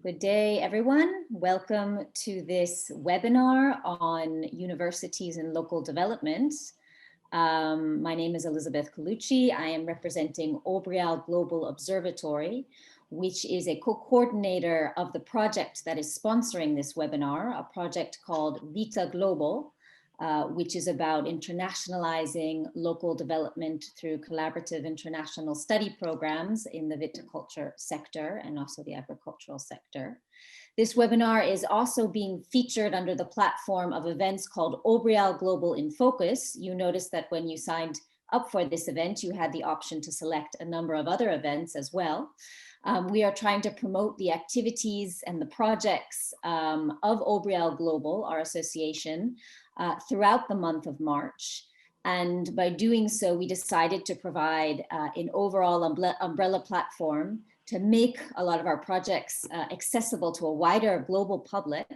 Good day, everyone. Welcome to this webinar on universities and local development. My name is Elizabeth Colucci. I am representing Obrial Global Observatory, which is a co-coordinator of the project that is sponsoring this webinar, a project called Vita Global, which is about internationalizing local development through collaborative international study programs in the viticulture sector and also the agricultural sector. This webinar is also being featured under the platform of events called Obrial Global in Focus. You noticed that when you signed up for this event, you had the option to select a number of other events as well. We are trying to promote the activities and the projects of Obrial Global, our association, throughout the month of March. And by doing so, we decided to provide an overall umbrella platform to make a lot of our projects accessible to a wider global public.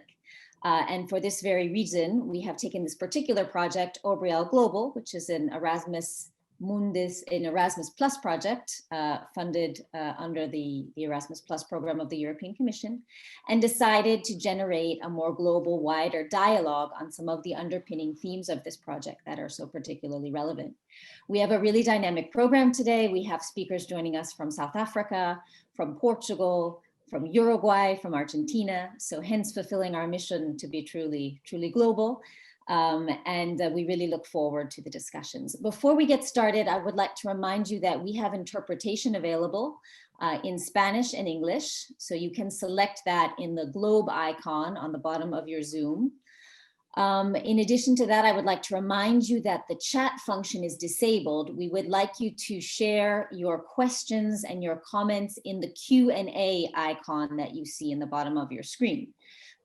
And for this very reason, we have taken this particular project, Obrial Global, which is an Erasmus Plus project funded under the Erasmus Plus program of the European Commission, and decided to generate a more global, wider dialogue on some of the underpinning themes of this project that are so particularly relevant. We have a really dynamic program today. We have speakers joining us from South Africa, from Portugal, from Uruguay, from Argentina, so hence fulfilling our mission to be truly global. We really look forward to the discussions. Before we get started, I would like to remind you that we have interpretation available in Spanish and English. So you can select that in the globe icon on the bottom of your Zoom. In addition to that, I would like to remind you that the chat function is disabled. We would like you to share your questions and your comments in the Q&A icon that you see in the bottom of your screen.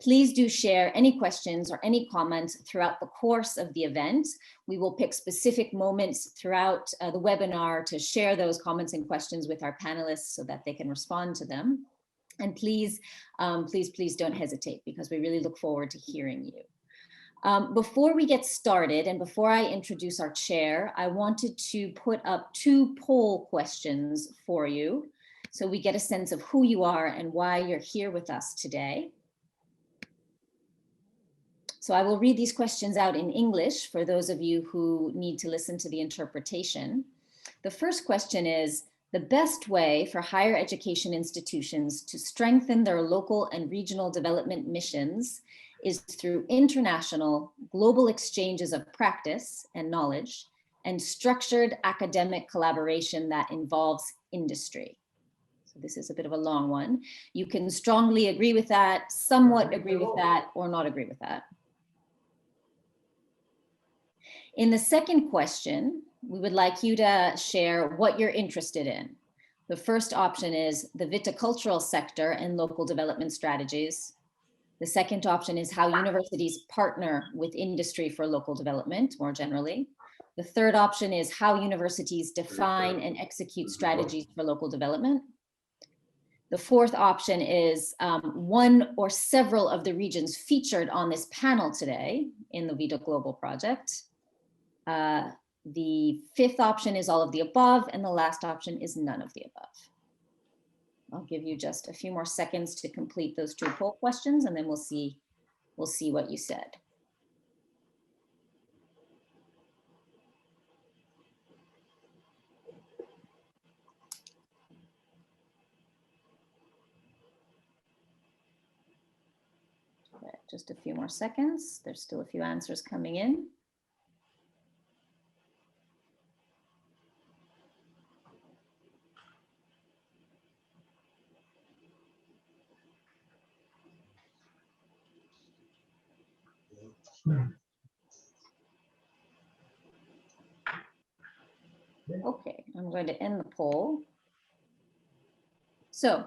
Please do share any questions or any comments throughout the course of the event. We will pick specific moments throughout the webinar to share those comments and questions with our panelists so that they can respond to them. And please don't hesitate, because we really look forward to hearing you. Before we get started and before I introduce our chair, I wanted to put up 2 poll questions for you so we get a sense of who you are and why you're here with us today. So I will read these questions out in English for those of you who need to listen to the interpretation. The first question is, the best way for higher education institutions to strengthen their local and regional development missions is through international, global exchanges of practice and knowledge and structured academic collaboration that involves industry. So this is a bit of a long one. You can strongly agree with that, somewhat agree with that, or not agree with that. In the second question, we would like you to share what you're interested in. The first option is the viticultural sector and local development strategies. The second option is how universities partner with industry for local development more generally. The third option is how universities define and execute strategies for local development. The fourth option is one or several of the regions featured on this panel today in the Vita Global project. The fifth option is all of the above, and the last option is none of the above. I'll give you just a few more seconds to complete those 2 poll questions, and then we'll see what you said. Okay, just a few more seconds. There's still a few answers coming in. Okay, I'm going to end the poll. So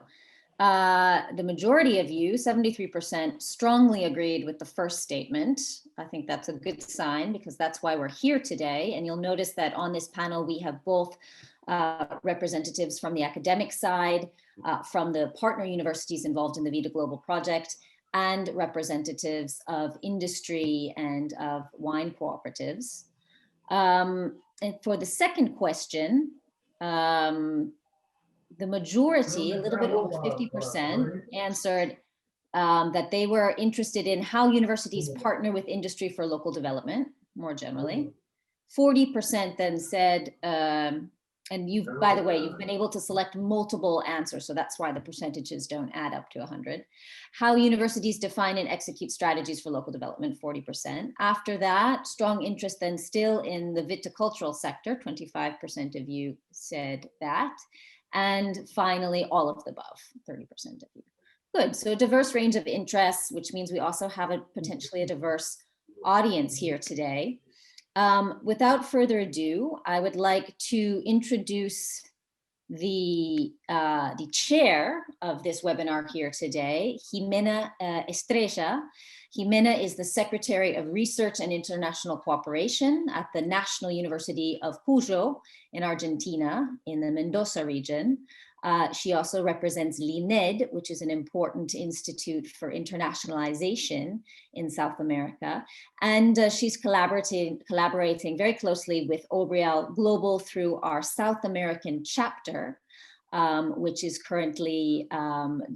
the majority of you, 73%, strongly agreed with the first statement. I think that's a good sign, because that's why we're here today. And you'll notice that on this panel, we have both representatives from the academic side, from the partner universities involved in the Vita Global project, and representatives of industry and of wine cooperatives. And for the second question, the majority, a little bit over 50%, answered that they were interested in how universities partner with industry for local development, more generally. 40% then said, and you've, by the way, you've been able to select multiple answers, so that's why the percentages don't add up to 100. How universities define and execute strategies for local development, 40%. After that, strong interest then still in the viticultural sector, 25% of you said that. And finally, all of the above, 30% of you. Good, so a diverse range of interests, which means we also have potentially a diverse audience here today. Without further ado, I would like to introduce the chair of this webinar here today, Jimena Estrella. Jimena is the Secretary of Research and International Cooperation at the National University of Cuyo in Argentina, in the Mendoza region. She also represents LINED, which is an important institute for internationalization in South America. And she's collaborating very closely with Obriel Global through our South American chapter, which is currently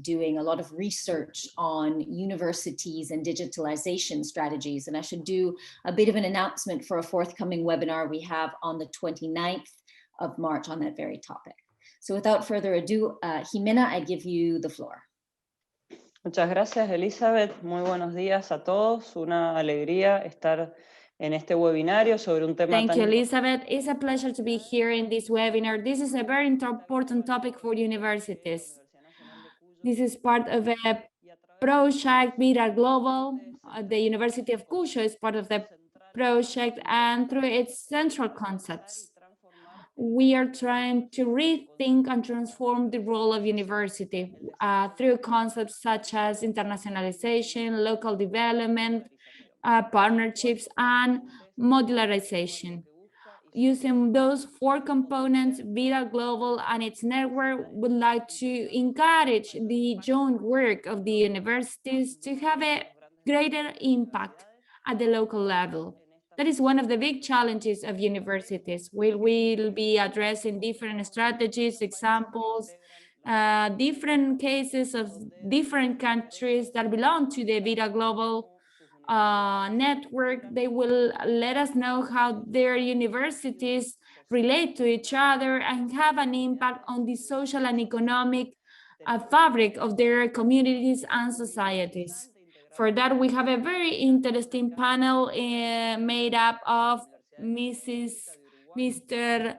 doing a lot of research on universities and digitalization strategies. And I should do a bit of an announcement for a forthcoming webinar we have on the 29th of March on that very topic. So without further ado, Jimena, I give you the floor. Muchas gracias, Elizabeth. Muy buenos días a todos. Una alegría estar en este webinario sobre un tema tan... Thank you, Elizabeth. It's a pleasure to be here in this webinar. This is a very important topic for universities. This is part of a project, Vida Global. The University of Cuyo is part of the project, and through its central concepts, we are trying to rethink and transform the role of university through concepts such as internationalization, local development, partnerships, and modularization. Using those four components, Vida Global and its network would like to encourage the joint work of the universities to have a greater impact at the local level. That is one of the big challenges of universities. We will be addressing different strategies, examples, different cases of different countries that belong to the Vida Global network. They will let us know how their universities relate to each other and have an impact on the social and economic fabric of their communities and societies. For that, we have a very interesting panel made up of Mr.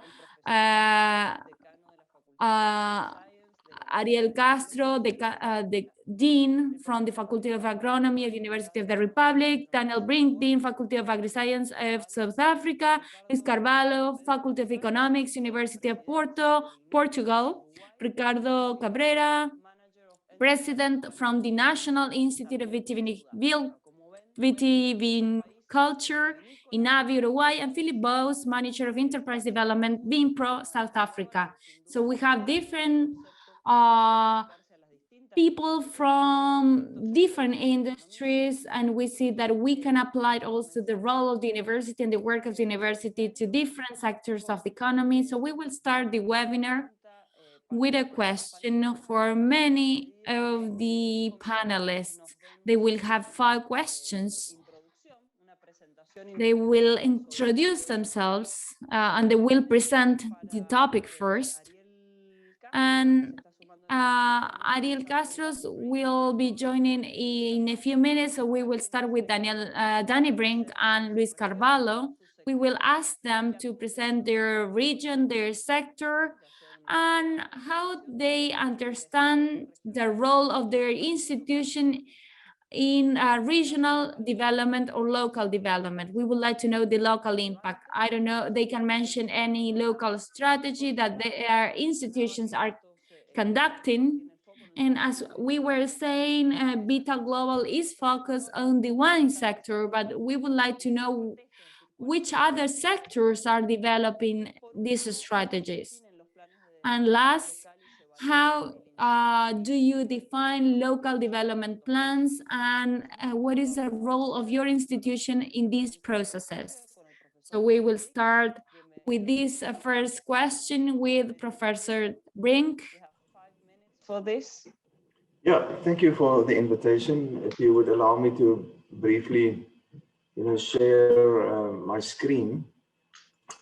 Ariel Castro, the Dean from the Faculty of Agronomy of the University of the Republic, Daniel Brink, Dean, Faculty of Agri-Science of South Africa, Luis Carvalho, Faculty of Economics, University of Porto, Portugal, Ricardo Cabrera, President from the National Institute of Viticulture in Navi, Uruguay, and Philip Bose, Manager of Enterprise Development, BIMPRO, South Africa. So we have different people from different industries, and we see that we can apply also the role of the university and the work of the university to different sectors of the economy. So we will start the webinar with a question for many of the panelists. They will have 5 questions. They will introduce themselves and they will present the topic first. And Ariel Castro will be joining in a few minutes, so we will start with Danny Brink and Luis Carvalho. We will ask them to present their region, their sector, and how they understand the role of their institution in regional development or local development. We would like to know the local impact. I don't know, they can mention any local strategy that their institutions are conducting. And as we were saying, Vita Global is focused on the wine sector, but we would like to know which other sectors are developing these strategies. And last, how do you define local development plans, and what is the role of your institution in these processes? So we will start with this first question with Professor Brink. For this. Yeah, thank you for the invitation. If you would allow me to briefly, share my screen.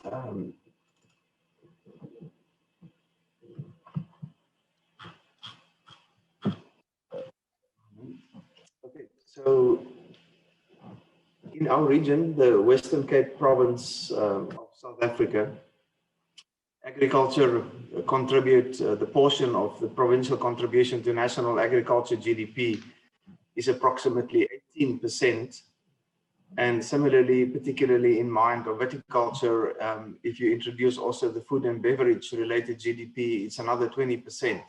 Um, okay, so in our region, the Western Cape province of South Africa, agriculture contribute the portion of the provincial contribution to national agriculture GDP is approximately 18%. And similarly, particularly in mind of viticulture, if you introduce also the food and beverage related GDP, it's another 20%.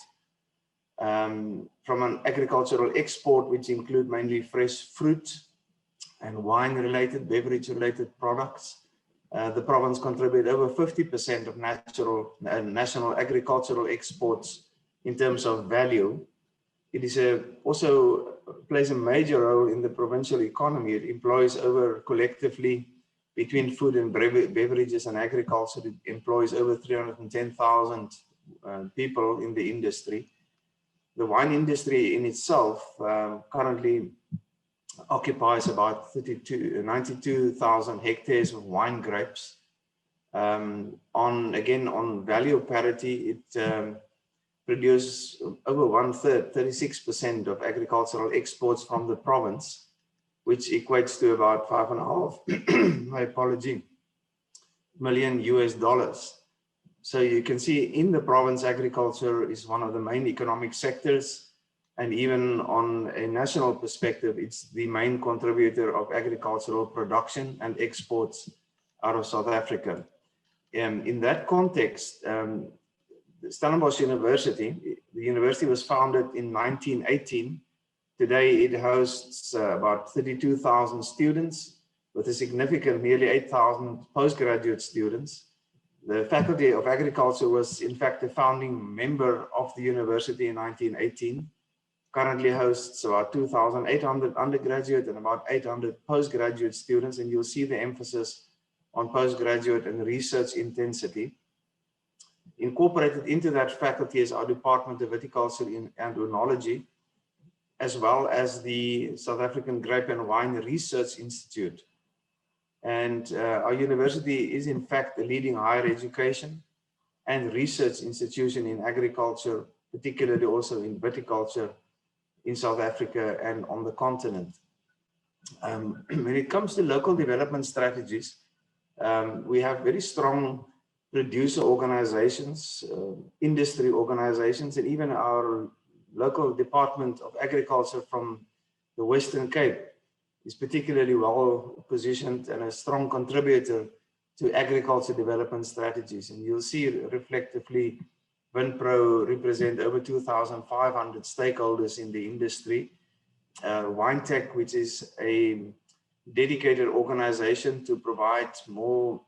From an agricultural export, which include mainly fresh fruit and wine related, beverage related products, the province contribute over 50% of national agricultural exports in terms of value. It is also plays a major role in the provincial economy. It employs over collectively between food and beverages and agriculture, it employs over 310,000 people in the industry. The wine industry in itself currently occupies about 92,000 hectares of wine grapes. On value parity, it produce over 1/3, 36% of agricultural exports from the province, which equates to about $5.5 my apology, million US. So you can see in the province, agriculture is one of the main economic sectors. And even on a national perspective, it's the main contributor of agricultural production and exports out of South Africa. In that context, Stellenbosch University, the university was founded in 1918. Today it hosts about 32,000 students with a significant nearly 8,000 postgraduate students. The Faculty of Agriculture was in fact a founding member of the university in 1918. Currently hosts about 2,800 undergraduate and about 800 postgraduate students, and you'll see the emphasis on postgraduate and research intensity. Incorporated into that faculty is our Department of Viticulture and Oenology, as well as the South African Grape and Wine Research Institute. And our university is in fact the leading higher education and research institution in agriculture, particularly also in viticulture in South Africa and on the continent. When it comes to local development strategies, we have very strong producer organizations, industry organizations, and even our local Department of Agriculture from the Western Cape is particularly well positioned and a strong contributor to agriculture development strategies. And you'll see reflectively, WinPro represent over 2,500 stakeholders in the industry. WineTech, which is a dedicated organization to provide more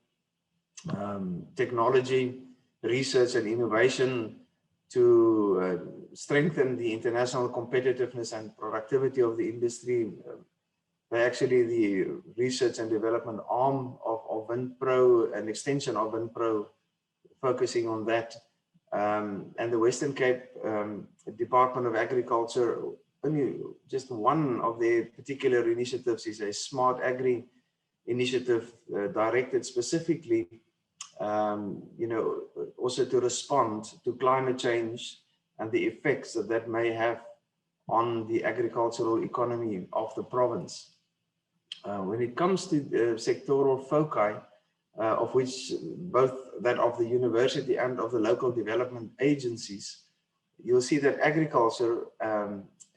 technology, research and innovation to strengthen the international competitiveness and productivity of the industry. They're actually the research and development arm of WinPro, an extension of WinPro, focusing on that. And the Western Cape Department of Agriculture, only just one of their particular initiatives is a Smart Agri initiative directed specifically, also to respond to climate change and the effects that that may have on the agricultural economy of the province. When it comes to sectoral foci, of which both that of the university and of the local development agencies, you'll see that agriculture,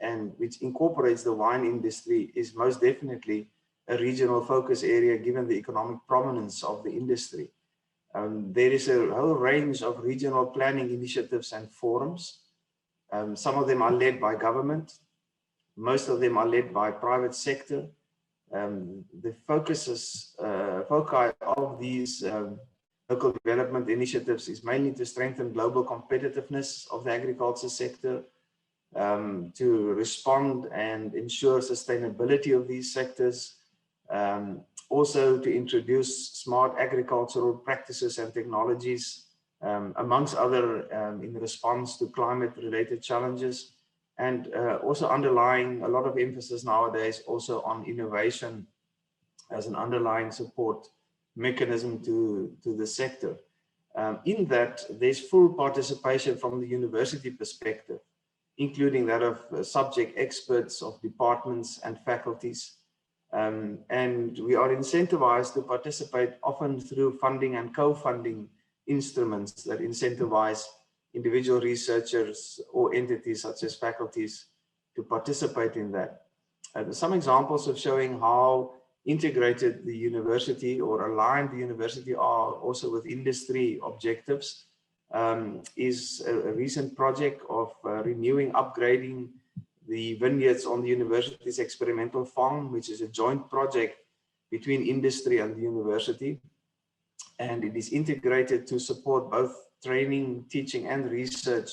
and which incorporates the wine industry, is most definitely a regional focus area given the economic prominence of the industry. There is a whole range of regional planning initiatives and forums. Some of them are led by government. Most of them are led by private sector. The foci of these local development initiatives is mainly to strengthen global competitiveness of the agriculture sector, to respond and ensure sustainability of these sectors, also to introduce smart agricultural practices and technologies, amongst other, in response to climate-related challenges, and also underlying a lot of emphasis nowadays also on innovation as an underlying support mechanism to the sector. In that, there's full participation from the university perspective, including that of subject experts of departments and faculties. And we are incentivized to participate often through funding and co-funding instruments that incentivize individual researchers or entities such as faculties to participate in that. Some examples of showing how integrated the university or aligned the university are also with industry objectives is a recent project of renewing, upgrading the vineyards on the university's experimental farm, which is a joint project between industry and the university. And it is integrated to support both training, teaching, and research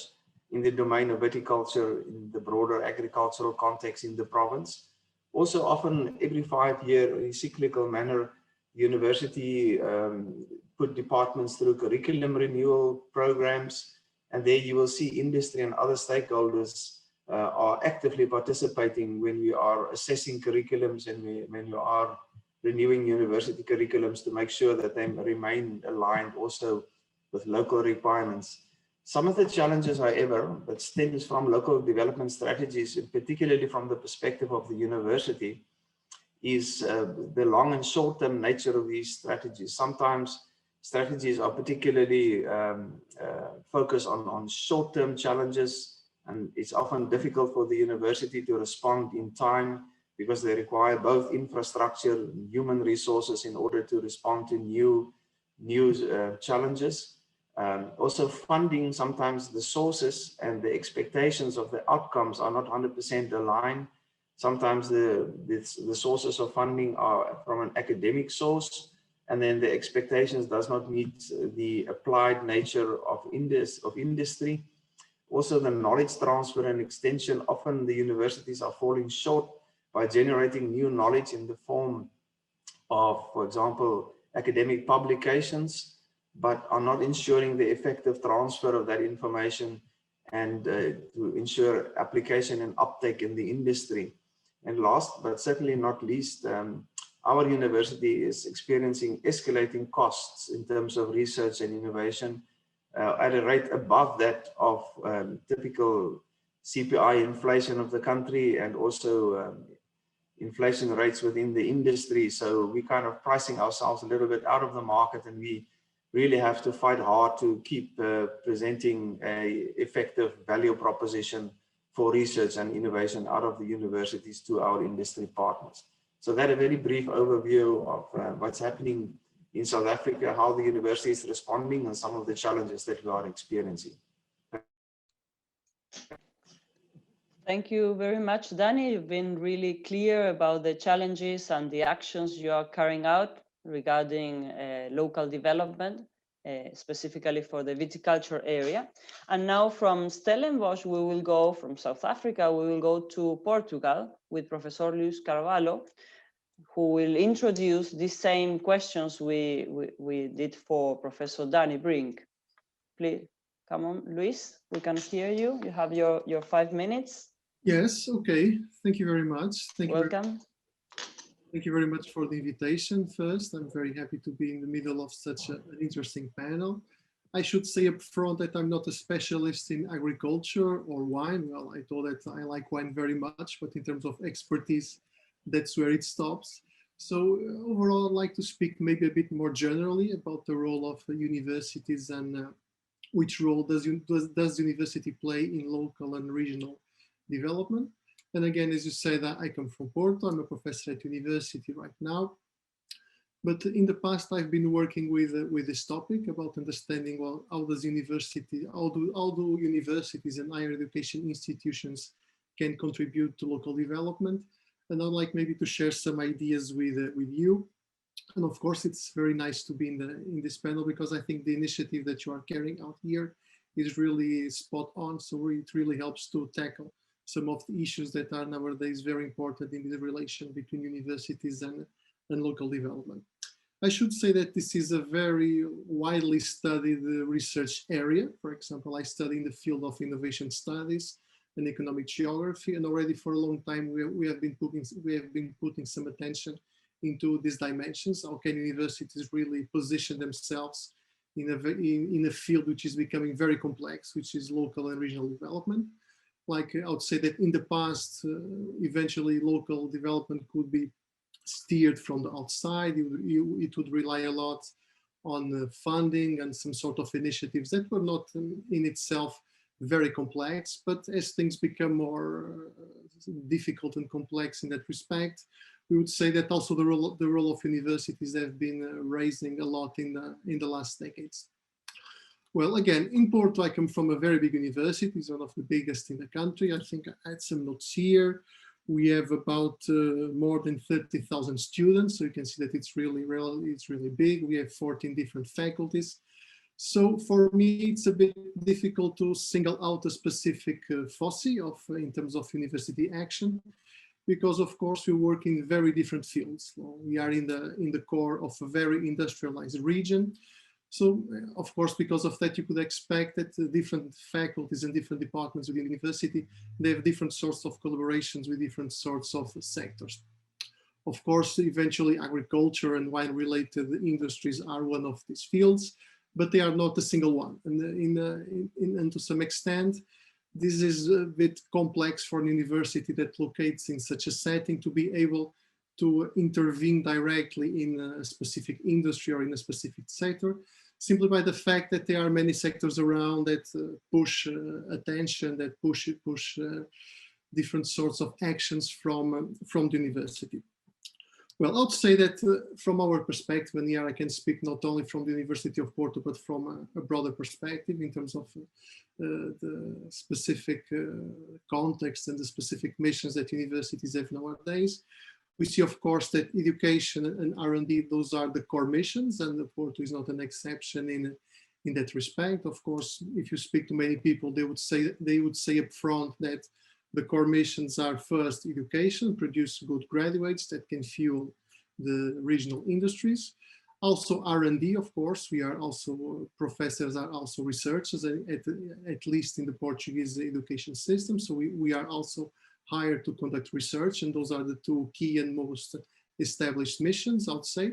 in the domain of viticulture in the broader agricultural context in the province. Also, often every 5 years, in a cyclical manner, the university put departments through curriculum renewal programs, and there you will see industry and other stakeholders are actively participating when we are assessing curriculums and when we are renewing university curriculums to make sure that they remain aligned also with local requirements. Some of the challenges, however, that stems from local development strategies, particularly from the perspective of the university, is the long and short-term nature of these strategies. Sometimes strategies are particularly focused on short-term challenges, and it's often difficult for the university to respond in time because they require both infrastructure and human resources in order to respond to new challenges. Also funding, sometimes the sources and the expectations of the outcomes are not 100% aligned. Sometimes the sources of funding are from an academic source, and then the expectations does not meet the applied nature of industry. Also the knowledge transfer and extension, often the universities are falling short by generating new knowledge in the form of, for example, academic publications, but are not ensuring the effective transfer of that information and to ensure application and uptake in the industry. And last, but certainly not least, our university is experiencing escalating costs in terms of research and innovation at a rate above that of typical CPI inflation of the country, and also inflation rates within the industry. So we kind of pricing ourselves a little bit out of the market, and we really have to fight hard to keep presenting a effective value proposition for research and innovation out of the universities to our industry partners. So that a very brief overview of what's happening in South Africa, how the university is responding, and some of the challenges that we are experiencing. Thank you very much, Danny. You've been really clear about the challenges and the actions you are carrying out regarding local development, specifically for the viticulture area. And now from Stellenbosch, we will go from South Africa, we will go to Portugal with Professor Luis Carvalho, who will introduce the same questions we did for Professor Danny Brink. Please, come on, Luis, we can hear you. You have your 5 minutes. Yes, okay. Thank you very much. Welcome. Thank you very much for the invitation first. I'm very happy to be in the middle of such an interesting panel. I should say up front that I'm not a specialist in agriculture or wine. Well, I thought that I like wine very much, but in terms of expertise, that's where it stops. So overall, I'd like to speak maybe a bit more generally about the role of universities and which role does university play in local and regional development. And again, as you say, that I come from Porto, I'm a professor at university right now. But in the past, I've been working with this topic about understanding, well, how do universities and higher education institutions can contribute to local development. And I'd like maybe to share some ideas with you. And of course, it's very nice to be in this panel, because I think the initiative that you are carrying out here is really spot on. So it really helps to tackle some of the issues that are nowadays very important in the relation between universities and local development. I should say that this is a very widely studied research area. For example, I study in the field of innovation studies, and economic geography, and already for a long time we have been putting some attention into these dimensions. How can universities really position themselves in a field which is becoming very complex, which is local and regional development? Like I would say that in the past, eventually local development could be steered from the outside. It would rely a lot on funding and some sort of initiatives that were not in itself very complex, but as things become more difficult and complex in that respect, we would say that also the role of universities have been raising a lot in the last decades. Well, again, in Porto, I come from a very big university. It's one of the biggest in the country. I think I had some notes here. We have about more than 30,000 students. So you can see that it's really big. We have 14 different faculties. So for me, it's a bit difficult to single out a specific foci in terms of university action, because of course we work in very different fields. We are in the core of a very industrialized region. So of course, because of that, you could expect that different faculties and different departments within the university, they have different sorts of collaborations with different sorts of sectors. Of course, eventually agriculture and wine-related industries are one of these fields, but they are not a single one. And to some extent, this is a bit complex for an university that locates in such a setting to be able to intervene directly in a specific industry or in a specific sector, simply by the fact that there are many sectors around that push attention, that push different sorts of actions from the university. Well, I would say that from our perspective, and here I can speak not only from the University of Porto, but from a broader perspective in terms of the specific context and the specific missions that universities have nowadays. We see, of course, that education and R&D, those are the core missions, and Porto is not an exception in that respect. Of course, if you speak to many people, they would say up front that the core missions are first education, produce good graduates that can fuel the regional industries. Also R&D, of course, we are also, professors are also researchers, at least in the Portuguese education system. So we are also hired to conduct research, and those are the two key and most established missions, I would say.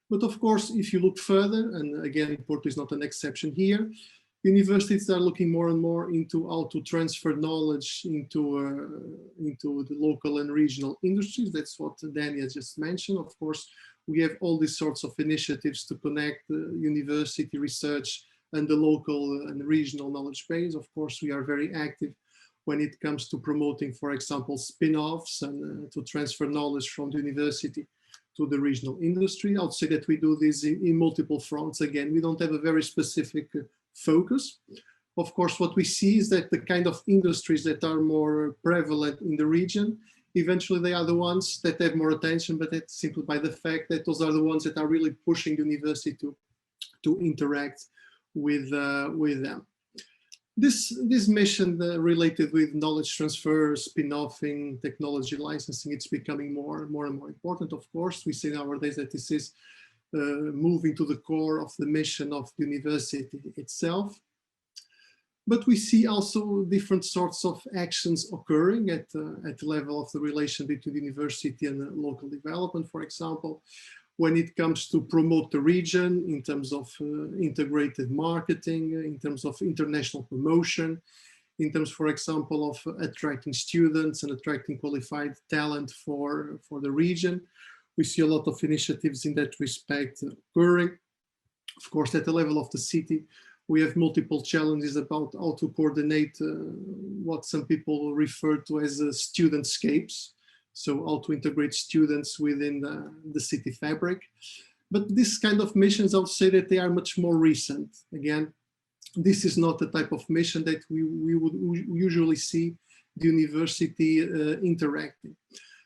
But of course, if you look further, and again, Porto is not an exception here, universities are looking more and more into how to transfer knowledge into the local and regional industries. That's what Danny has just mentioned. Of course, we have all these sorts of initiatives to connect the university research and the local and regional knowledge base. Of course, we are very active when it comes to promoting, for example, spin-offs and to transfer knowledge from the university to the regional industry. I would say that we do this in multiple fronts. Again, we don't have a very specific focus. Of course, what we see is that the kind of industries that are more prevalent in the region, eventually they are the ones that have more attention, but that's simply by the fact that those are the ones that are really pushing the university to interact with them. This mission related with knowledge transfer, spin-offing, technology licensing, it's becoming more and more important. Of course, we see nowadays that this is moving to the core of the mission of the university itself. But we see also different sorts of actions occurring at the level of the relation between the university and the local development, for example, when it comes to promote the region in terms of integrated marketing, in terms of international promotion, in terms, for example, of attracting students and attracting qualified talent for the region. We see a lot of initiatives in that respect occurring. Of course, at the level of the city, we have multiple challenges about how to coordinate what some people refer to as studentscapes. So how to integrate students within the city fabric. But this kind of missions, I would say that they are much more recent. Again, this is not the type of mission that we would usually see the university interacting.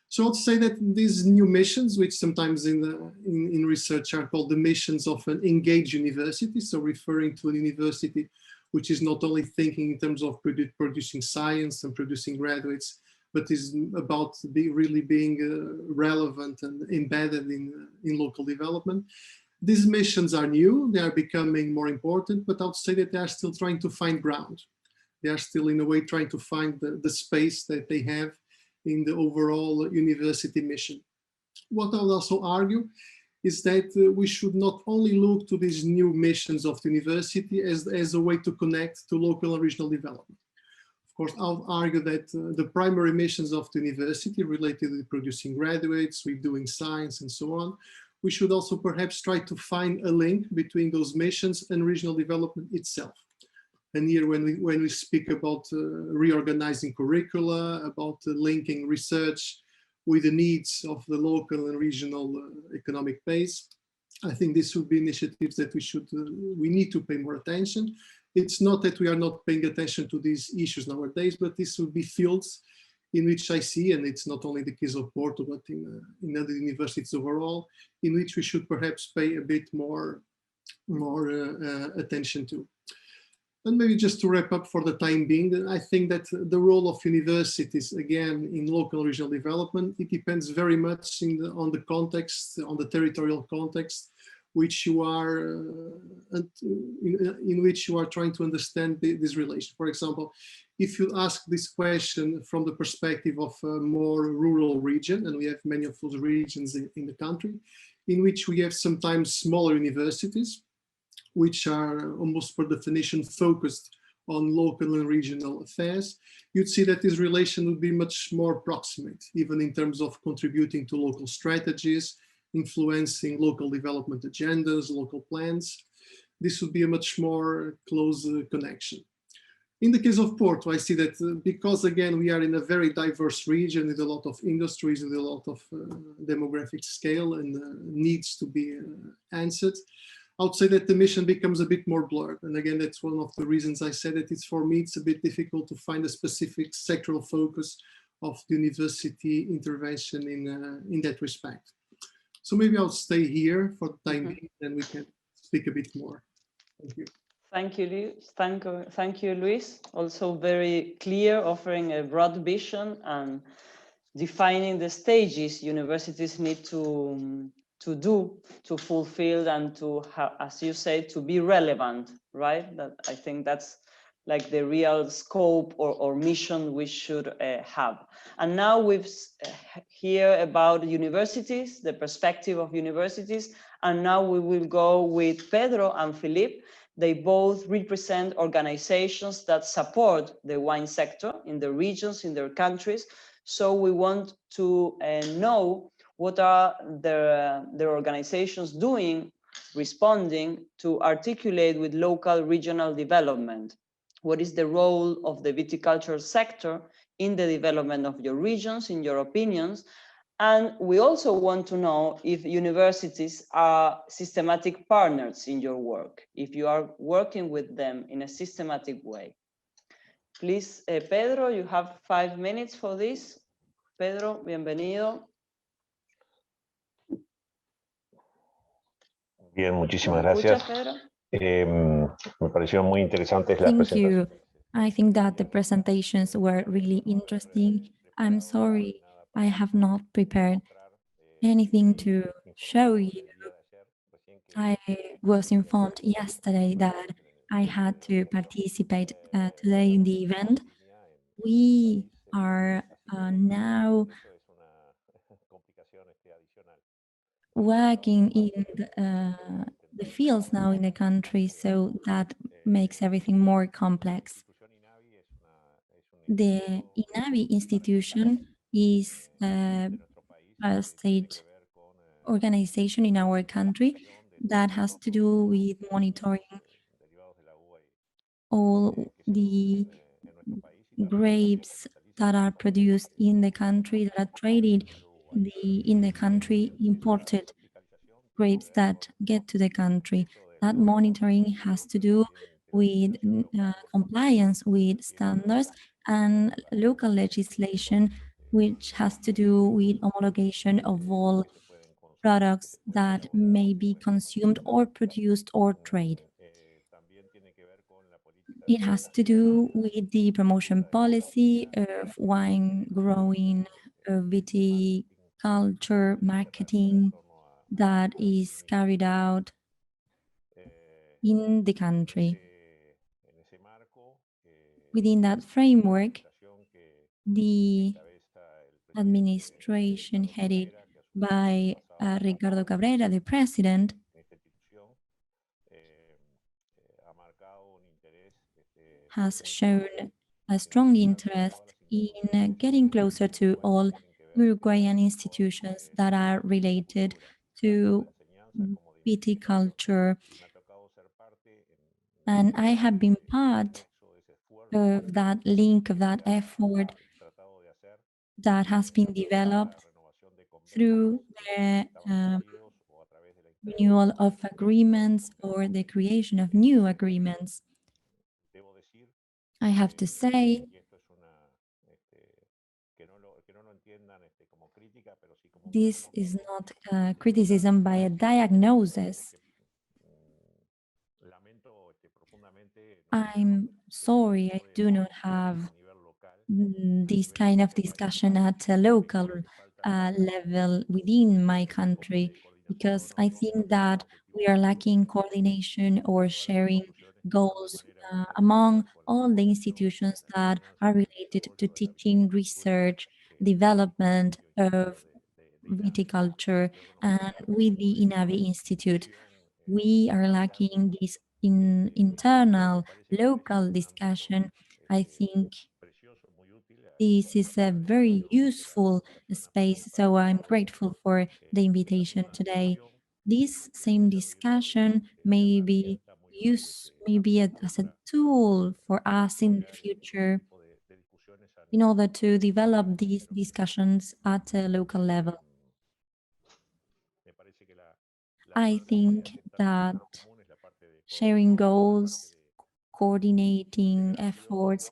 So I'd say that these new missions, which sometimes in research are called the missions of an engaged university, so referring to a university which is not only thinking in terms of producing science and producing graduates, but is about really being relevant and embedded in local development. These missions are new, they are becoming more important, but I would say that they are still trying to find ground. They are still in a way trying to find the space that they have in the overall university mission. What I would also argue is that we should not only look to these new missions of the university as a way to connect to local and regional development. Of course, I would argue that the primary missions of the university related to producing graduates, with doing science and so on, we should also perhaps try to find a link between those missions and regional development itself. And here when we speak about reorganizing curricula, about linking research with the needs of the local and regional economic base, I think this would be initiatives that we need to pay more attention. It's not that we are not paying attention to these issues nowadays, but this would be fields in which I see, and it's not only the case of Porto, but in other universities overall, in which we should perhaps pay a bit more attention to. And maybe just to wrap up for the time being, I think that the role of universities, again, in local and regional development, it depends very much on the context, on the territorial context, which you are in which you are trying to understand this relation. For example, if you ask this question from the perspective of a more rural region, and we have many of those regions in the country, in which we have sometimes smaller universities, which are almost per definition focused on local and regional affairs, you'd see that this relation would be much more proximate, even in terms of contributing to local strategies, influencing local development agendas, local plans. This would be a much more close connection. In the case of Porto, I see that because, again, we are in a very diverse region with a lot of industries, with a lot of demographic scale and needs to be answered, I would say that the mission becomes a bit more blurred. And again, that's one of the reasons I said that for me, it's a bit difficult to find a specific sectoral focus of the university intervention in that respect. So maybe I'll stay here for the time being, and we can speak a bit more. Thank you. Thank you, Luis. Thank you, Luis. Also very clear, offering a broad vision and defining the stages universities need to do to fulfill and to have, as you say, to be relevant, right? That I think that's like the real scope or mission we should have. And now we've heard about universities, the perspective of universities, and now we will go with Pedro and Philippe. They both represent organizations that support the wine sector in the regions, in their countries. So we want to know what are their organizations doing, responding to articulate with local regional development. What is the role of the viticulture sector in the development of your regions, in your opinions? And we also want to know if universities are systematic partners in your work, if you are working with them in a systematic way. Please, Pedro, you have 5 minutes for this. Pedro, bienvenido. Bien, muchísimas gracias. Me parecieron muy interesantes las presentaciones. Thank you. I think that the presentations were really interesting. I'm sorry, I have not prepared anything to show you. I was informed yesterday that I had to participate today in the event. We are now working in the fields now in the country, so that makes everything more complex. The INAVI institution is a state organization in our country that has to do with monitoring all the grapes that are produced in the country, that are traded in the country, imported grapes that get to the country. That monitoring has to do with compliance with standards and local legislation, which has to do with homologation of all products that may be consumed or produced or traded. It has to do with the promotion policy of wine growing, viticulture, marketing that is carried out in the country. within that framework, the administration headed by Ricardo Cabrera, the president, has shown a strong interest in getting closer to all Uruguayan institutions that are related to viticulture. And I have been part of that link, of that effort that has been developed through the renewal of agreements or the creation of new agreements. I have to say, this is not a criticism by a diagnosis. I'm sorry, I do not have this kind of discussion at a local level within my country, because I think that we are lacking coordination or sharing goals among all the institutions that are related to teaching, research, development of viticulture, and with the INAVI Institute. We are lacking this internal local discussion. I think this is a very useful space, so I'm grateful for the invitation today. This same discussion may be used maybe as a tool for us in the future in order to develop these discussions at a local level. I think that sharing goals, coordinating efforts,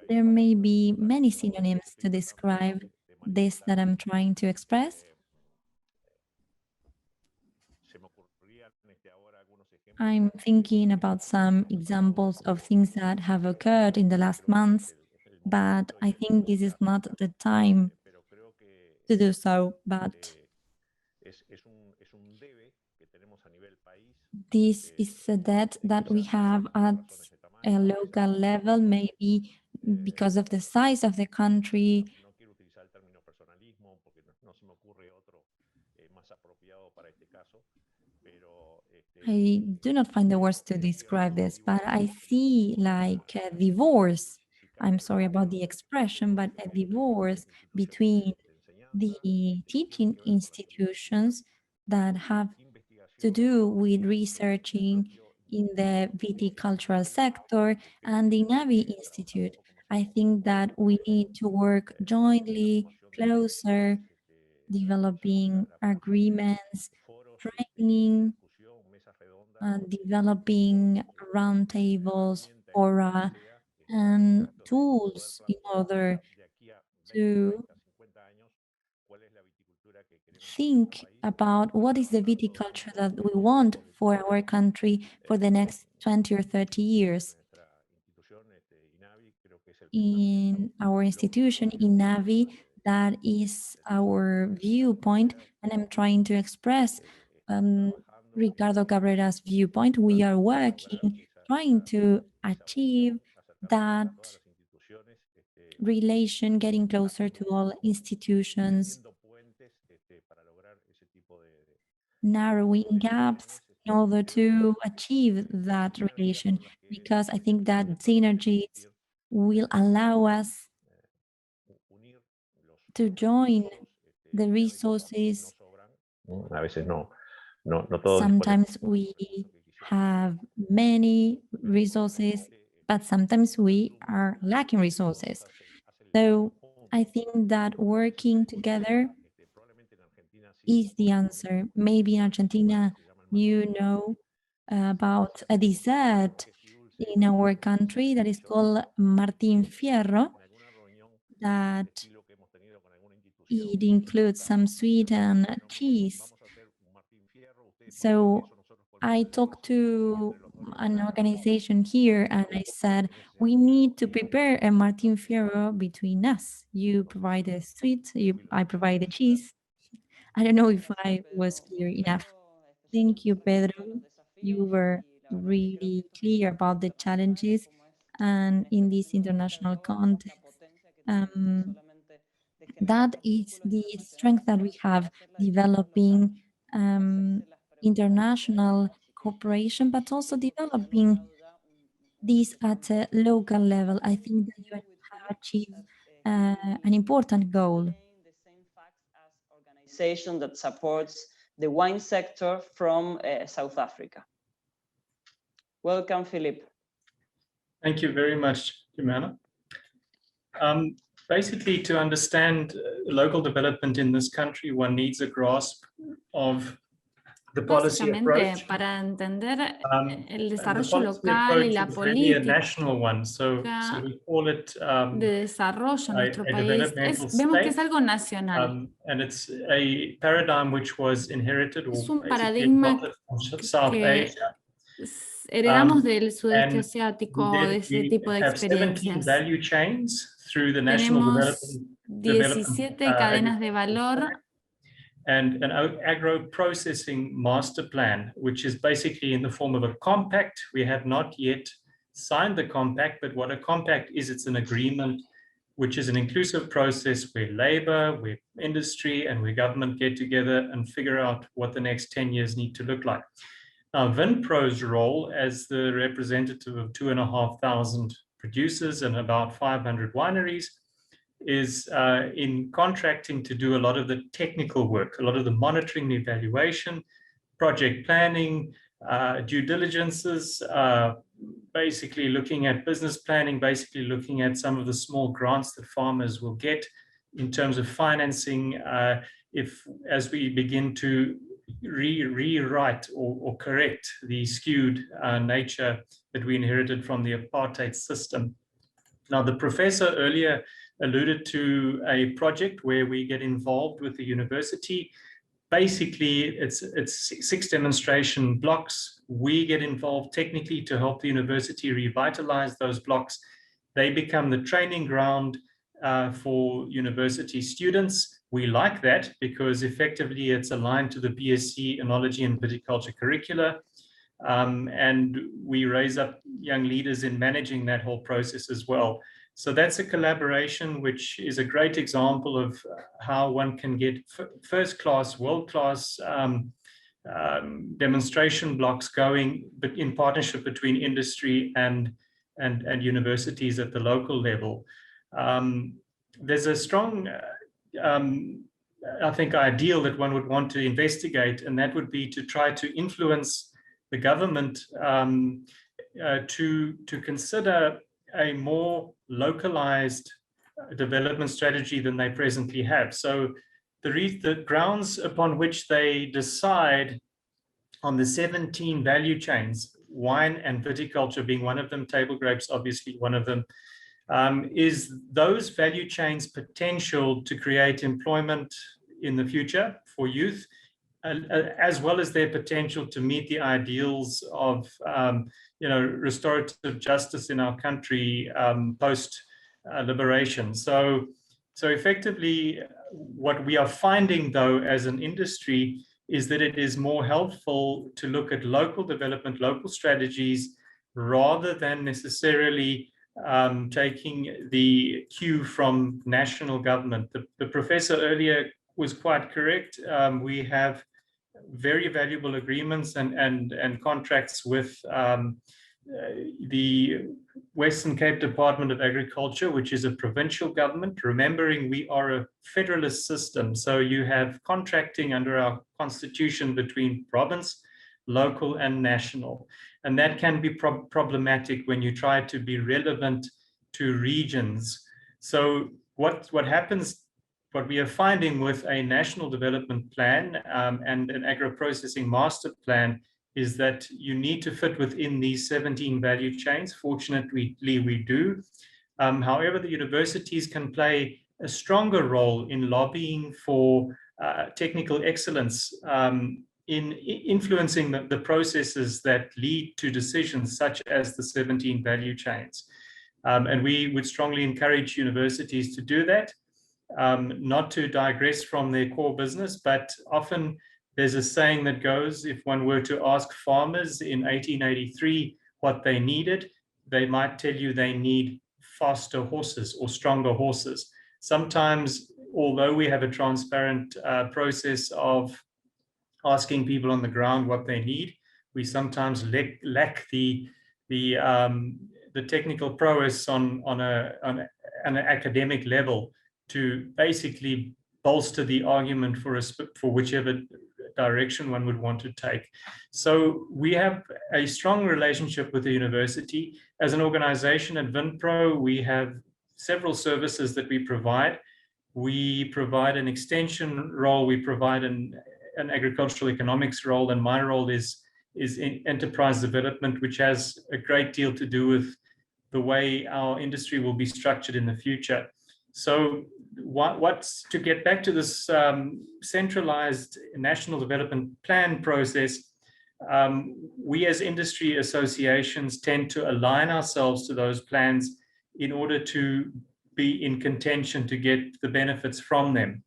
there may be many synonyms to describe this that I'm trying to express. I'm thinking about some examples of things that have occurred in the last months, but I think this is not the time to do so. But this is a debt that we have at a local level, maybe because of the size of the country. I do not find the words to describe this, but I see like a divorce. I'm sorry about the expression, but a divorce between the teaching institutions that have to do with researching in the viticultural sector and the Navi Institute. I think that we need to work jointly, closer, developing agreements, training, developing roundtables, fora, and tools in order to think about what is the viticulture that we want for our country for the next 20 or 30 years. In our institution, in Navi, that is our viewpoint, and I'm trying to express Ricardo Cabrera's viewpoint. We are working, trying to achieve that relation, getting closer to all institutions, narrowing gaps in order to achieve that relation, because I think that synergies will allow us to join the resources. Sometimes we have many resources, but sometimes we are lacking resources. So I think that working together is the answer. Maybe in Argentina, you know about a dessert in our country that is called Martín Fierro, that it includes some sweet and cheese. So I talked to an organization here and I said, we need to prepare a Martín Fierro between us. You provide the sweet, I provide the cheese. I don't know if I was clear enough. Thank you, Pedro. You were really clear about the challenges, and in this international context, that is the strength that we have, developing international cooperation, but also developing this at a local level. I think that you have achieved an important goal. Organization that supports the wine sector from South Africa. Welcome, Philip. Thank you very much, Jimena. Basically, to understand local development in this country, one needs a grasp of the policy approach. Para entender el The desarrollo policy local y approach la is really a política national one, so we call it de desarrollo en nuestro país, vemos que es algo nacional. and it's a paradigm which was inherited or Es un basically paradigma adopted from South Asia. Heredamos del sudeste asiático, de ese tipo de experiencias. Value chains through the national Tenemos 17 cadenas de valor and an agro-processing master plan, which is basically in the form of a compact. We have not yet signed the compact, but what a compact is, it's an agreement which is an inclusive process where labor, where industry, and where government get together and figure out what the next 10 years need to look like. Now, Vinpro's role as the representative of 2,500 producers and about 500 wineries is in contracting to do a lot of the technical work, a lot of the monitoring, the evaluation, project planning, due diligences, basically looking at business planning, basically looking at some of the small grants that farmers will get in terms of financing as we begin to rewrite or correct the skewed nature that we inherited from the apartheid system. Now, the professor earlier alluded to a project where we get involved with the university. Basically, it's 6 demonstration blocks. We get involved technically to help the university revitalize those blocks. They become the training ground for university students. We like that because effectively it's aligned to the BSc Enology and Viticulture curricula. And we raise up young leaders in managing that whole process as well. So that's a collaboration which is a great example of how one can get first-class, world-class demonstration blocks going, but in partnership between industry and universities at the local level. There's a strong, I think, ideal that one would want to investigate, and that would be to try to influence the government to consider a more localized development strategy than they presently have. So the grounds upon which they decide on the 17 value chains, wine and viticulture being one of them, table grapes obviously one of them, is those value chains' potential to create employment in the future for youth, as well as their potential to meet the ideals of restorative justice in our country post liberation. So effectively, what we are finding, though, as an industry, is that it is more helpful to look at local development, local strategies, rather than necessarily taking the cue from national government. The professor earlier was quite correct. We have very valuable agreements and contracts with the Western Cape Department of Agriculture, which is a provincial government, remembering we are a federalist system. So you have contracting under our constitution between province, local and national. And that can be problematic when you try to be relevant to regions. So what happens, what we are finding with a national development plan and an agro-processing master plan is that you need to fit within these 17 value chains. Fortunately, we do. However, the universities can play a stronger role in lobbying for technical excellence, in influencing the processes that lead to decisions such as the 17 value chains. And we would strongly encourage universities to do that, not to digress from their core business, but often There's a saying that goes, if one were to ask farmers in 1883 what they needed, they might tell you they need faster horses or stronger horses. Sometimes, although we have a transparent process of asking people on the ground what they need, we sometimes lack the technical prowess on an academic level to basically bolster the argument for whichever direction one would want to take. So we have a strong relationship with the university. As an organization at WinPro, we have several services that we provide. We provide an extension role, we provide an agricultural economics role, and my role is in enterprise development, which has a great deal to do with the way our industry will be structured in the future. So what's to get back to this centralized national development plan process, we as industry associations tend to align ourselves to those plans in order to be in contention to get the benefits from them.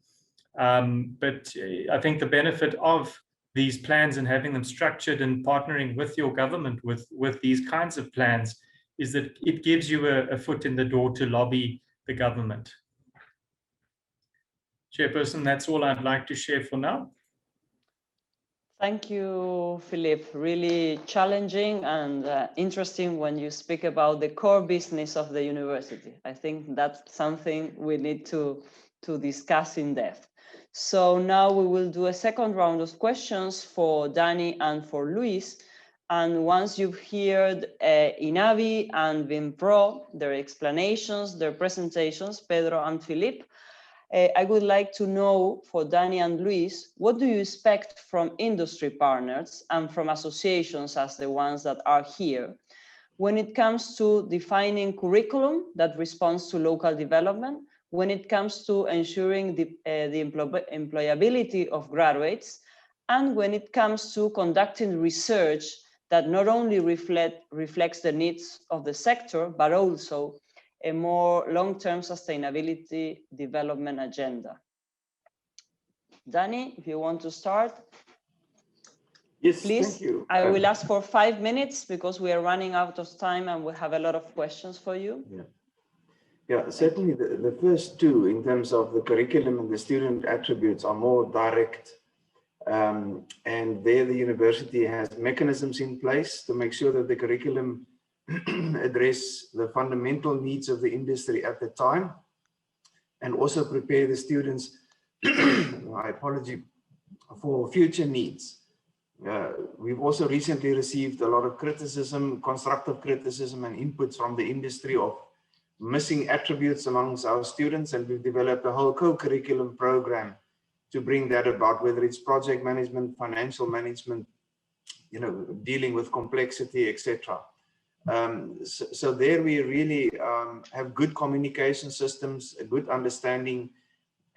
But I think the benefit of these plans and having them structured and partnering with your government with these kinds of plans is that it gives you a foot in the door to lobby the government. Chairperson, that's all I'd like to share for now. Thank you, Philippe. Really challenging and interesting when you speak about the core business of the university. I think that's something we need to discuss in depth. So now we will do a second round of questions for Danny and for Luis. And once you've heard INAVI and WinPro, their explanations, their presentations, Pedro and Philippe, I would like to know for Danny and Luis, what do you expect from industry partners and from associations as the ones that are here when it comes to defining curriculum that responds to local development, when it comes to ensuring the employability of graduates, and when it comes to conducting research that not only reflects the needs of the sector, but also a more long-term sustainability development agenda. Danny, if you want to start. Yes, please. Thank you. I will ask for 5 minutes because we are running out of time and we have a lot of questions for you. Yeah, certainly the first two in terms of the curriculum and the student attributes are more direct. And there the university has mechanisms in place to make sure that the curriculum address the fundamental needs of the industry at the time and also prepare the students, my apology, for future needs. We've also recently received a lot of criticism, constructive criticism and inputs from the industry of missing attributes amongst our students, and we've developed a whole co-curriculum program to bring that about, whether it's project management, financial management, dealing with complexity, etc. So there we really have good communication systems, a good understanding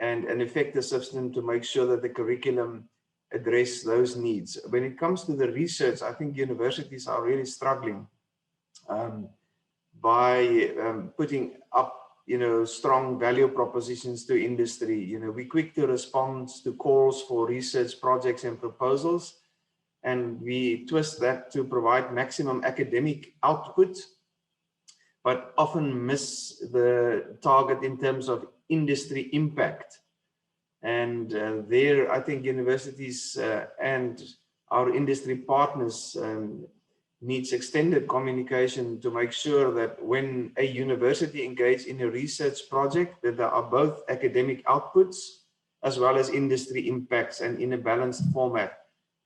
and an effective system to make sure that the curriculum address those needs. When it comes to the research, I think universities are really struggling by putting up strong value propositions to industry. We're quick to respond to calls for research projects and proposals, and we twist that to provide maximum academic output, but often miss the target in terms of industry impact. And there, I think universities and our industry partners needs extended communication to make sure that when a university engages in a research project, that there are both academic outputs as well as industry impacts and in a balanced format.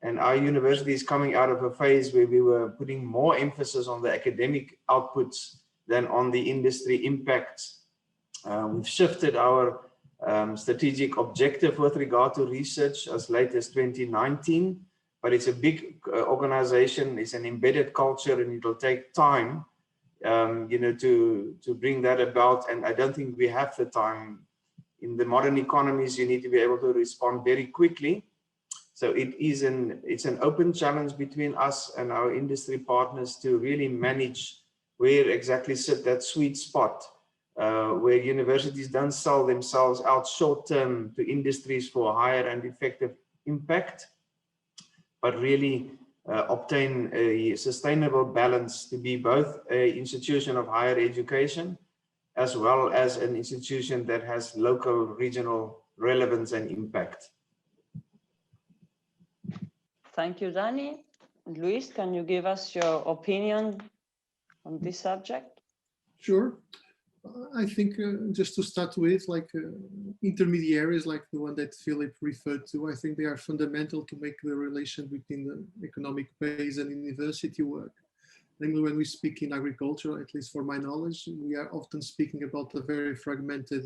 And our university is coming out of a phase where we were putting more emphasis on the academic outputs than on the industry impacts. We've shifted our strategic objective with regard to research as late as 2019, but it's a big organization, it's an embedded culture, and it'll take time, to bring that about. And I don't think we have the time. In the modern economies, you need to be able to respond very quickly. So it's an open challenge between us and our industry partners to really manage where exactly sit that sweet spot, where universities don't sell themselves out short term to industries for higher and effective impact, but really obtain a sustainable balance to be both an institution of higher education as well as an institution that has local, regional relevance and impact. Thank you, Danny. Luis, can you give us your opinion on this subject? Sure. I think just to start with, like intermediaries like the one that Philip referred to, I think they are fundamental to make the relation between the economic base and university work. Namely, when we speak in agriculture, at least for my knowledge, we are often speaking about a very fragmented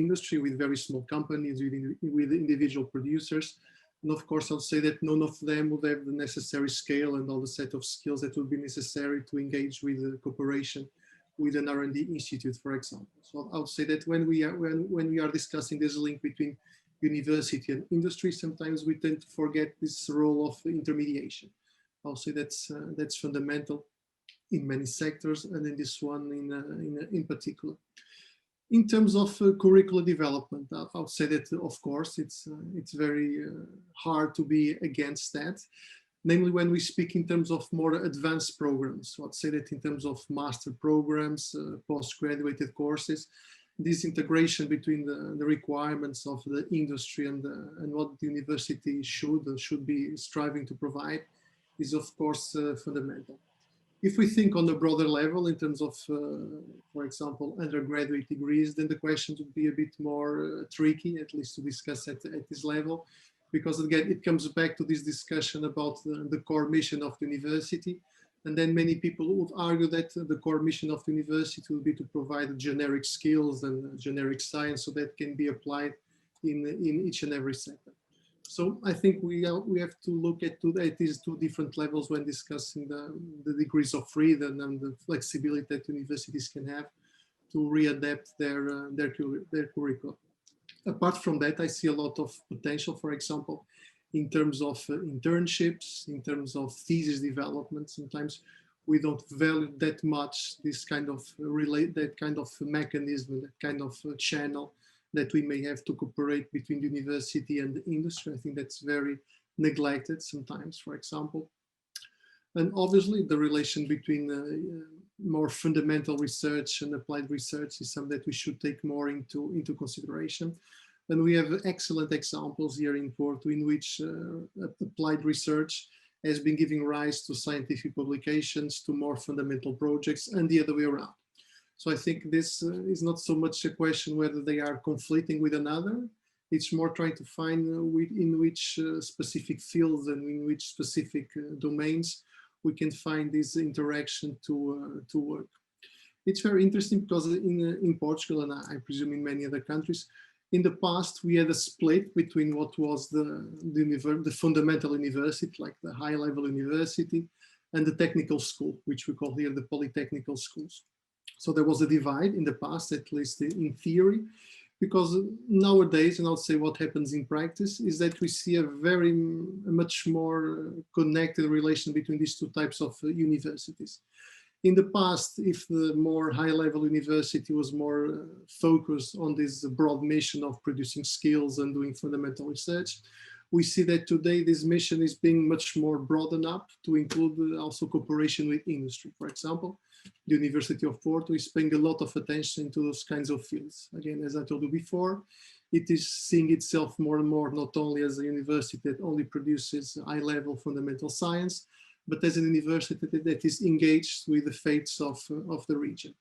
industry with very small companies, with individual producers. And of course, I'll say that none of them would have the necessary scale and all the set of skills that would be necessary to engage with cooperation with an R&D institute, for example. So I would say that when we are discussing this link between university and industry, sometimes we tend to forget this role of intermediation. I'll say that's fundamental in many sectors, and in this one in particular. In terms of curricular development, I would say that of course it's very hard to be against that. Namely, when we speak in terms of more advanced programs, so I'd say that in terms of master programs, postgraduate courses, this integration between the requirements of the industry and what the university should be striving to provide is of course fundamental. If we think on a broader level in terms of, for example, undergraduate degrees, then the questions would be a bit more tricky, at least to discuss at this level, because again, it comes back to this discussion about the core mission of the university. And then many people would argue that the core mission of the university will be to provide generic skills and generic science so that can be applied in each and every sector. So I think we have to look at these two different levels when discussing the degrees of freedom and the flexibility that universities can have to readapt their curriculum. Apart from that, I see a lot of potential, for example, in terms of internships, in terms of thesis development. Sometimes we don't value that much this kind of mechanism, that kind of channel that we may have to cooperate between the university and the industry. I think that's very neglected sometimes, for example. And obviously the relation between more fundamental research and applied research is something that we should take more into consideration. And we have excellent examples here in Porto in which applied research has been giving rise to scientific publications, to more fundamental projects, and the other way around. So I think this is not so much a question whether they are conflicting with another. It's more trying to find in which specific fields and in which specific domains we can find this interaction to work. It's very interesting because in Portugal, and I presume in many other countries, in the past we had a split between what was the fundamental university, like the high-level university, and the technical school, which we call here the polytechnical schools. So there was a divide in the past, at least in theory, because nowadays, and I'll say what happens in practice, is that we see a much more connected relation between these two types of universities. In the past, if the more high-level university was more focused on this broad mission of producing skills and doing fundamental research, we see that today this mission is being much more broadened up to include also cooperation with industry. For example, the University of Porto is paying a lot of attention to those kinds of fields. Again, as I told you before, it is seeing itself more and more not only as a university that only produces high-level fundamental science, but as a university that is engaged with the fates of the region.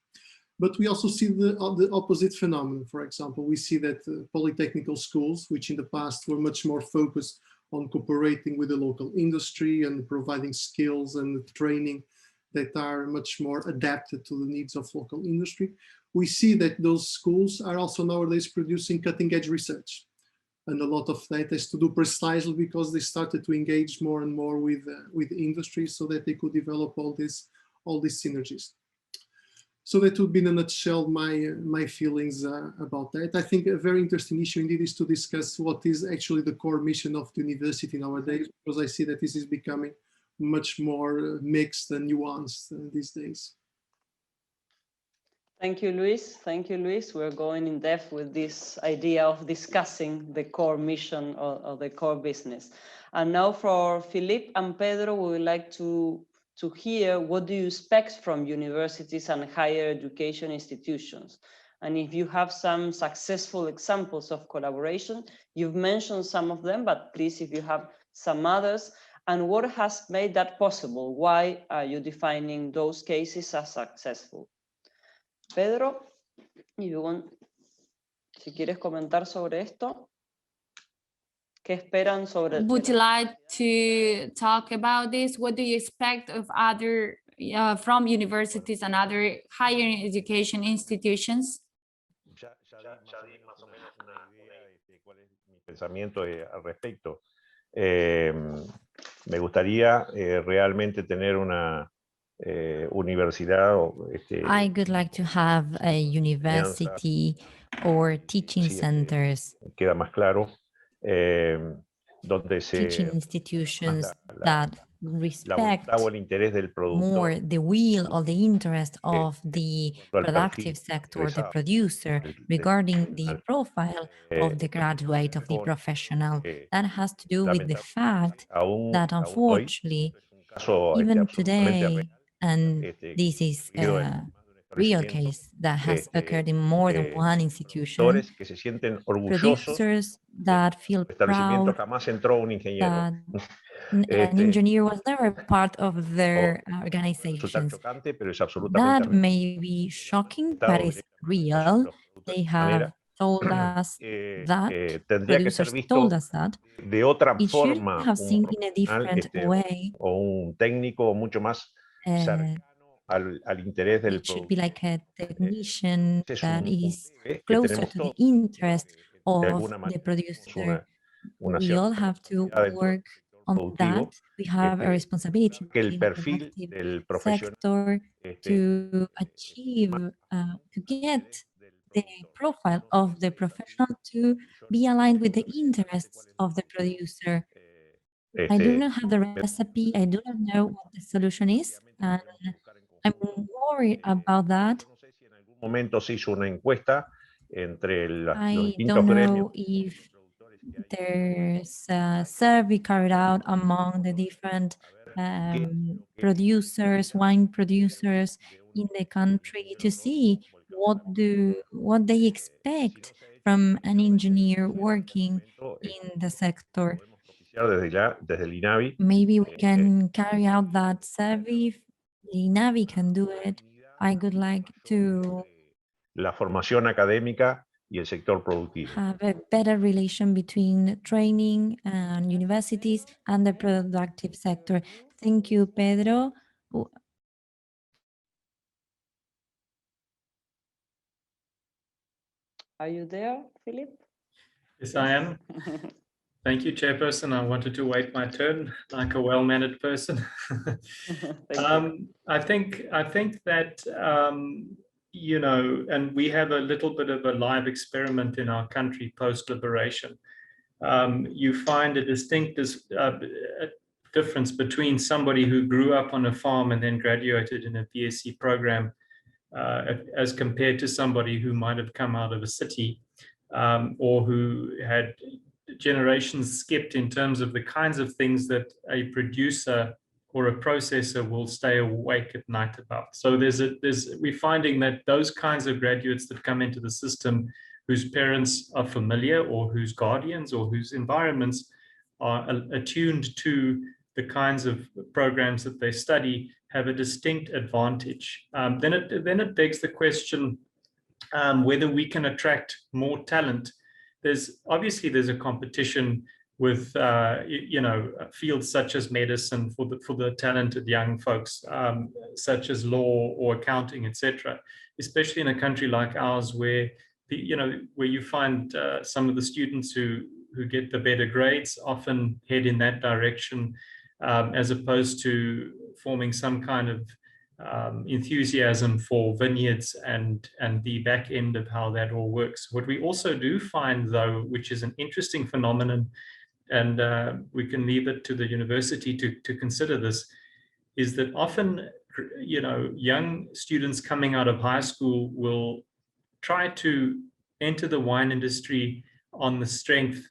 But we also see the opposite phenomenon. For example, we see that polytechnical schools, which in the past were much more focused on cooperating with the local industry and providing skills and training that are much more adapted to the needs of local industry, we see that those schools are also nowadays producing cutting-edge research. And a lot of that has to do precisely because they started to engage more and more with industry so that they could develop all these synergies. So that would be in a nutshell my feelings about that. I think a very interesting issue indeed is to discuss what is actually the core mission of the university nowadays, because I see that this is becoming much more mixed and nuanced these days. Thank you, Luis. Thank you, Luis. We're going in depth with this idea of discussing the core mission or the core business. And now for Philippe and Pedro, we would like to hear what do you expect from universities and higher education institutions? And if you have some successful examples of collaboration, you've mentioned some of them, but please, if you have some others, and what has made that possible? Why are you defining those cases as successful? Pedro, si quieres comentar sobre esto, ¿qué esperan sobre? Would you like to talk about this? What do you expect of other from universities and other higher education institutions? Ya di más o menos una idea de cuál es mi pensamiento al respecto. Me gustaría realmente tener una universidad. I would like to have a university or teaching centers. Queda más claro. Donde teaching institutions that respect more the will or the interest of the productive sector, the producer, regarding the profile of the graduate, of the professional. That has to do with the fact that unfortunately, even today, and this is a real case that has occurred in more than one institution, producers that feel proud that an engineer was never part of their organizations. That may be shocking, but it's real. They have told us that, producers told us that. It should have seen in a different way. It should be like a technician that is closer to the interest of the producer. We all have to work on that. We have a responsibility in the productive sector to achieve, to get the profile of the professional to be aligned with the interests of the producer. I do not have the recipe. I do not know what the solution is, and I'm worried about that. I don't know if there's a survey carried out among the different producers, wine producers in the country to see what they expect from an engineer working in the sector. Maybe we can carry out that survey. The INAVI can do it. I would like to have a better relation between training and universities and the productive sector. Thank you, Pedro. Are you there, Philippe? Yes, I am. Thank you, Chairperson. I wanted to wait my turn like a well-mannered person. I think that, you know, and we have a little bit of a live experiment in our country post-liberation. You find a distinct difference between somebody who grew up on a farm and then graduated in a BSc program as compared to somebody who might have come out of a city or who had generations skipped in terms of the kinds of things that a producer or a processor will stay awake at night about. So we're finding that those kinds of graduates that come into the system whose parents are familiar or whose guardians or whose environments are attuned to the kinds of programs that they study have a distinct advantage. Then it begs the question whether we can attract more talent. There's a competition with you know, fields such as medicine for the talented young folks, such as law or accounting, etc. Especially in a country like ours, where where you find some of the students who get the better grades often head in that direction, as opposed to forming some kind of enthusiasm for vineyards and the back end of how that all works. What we also do find, though, which is an interesting phenomenon, and we can leave it to the university to consider this, is that often you know, young students coming out of high school will try to enter the wine industry on the strength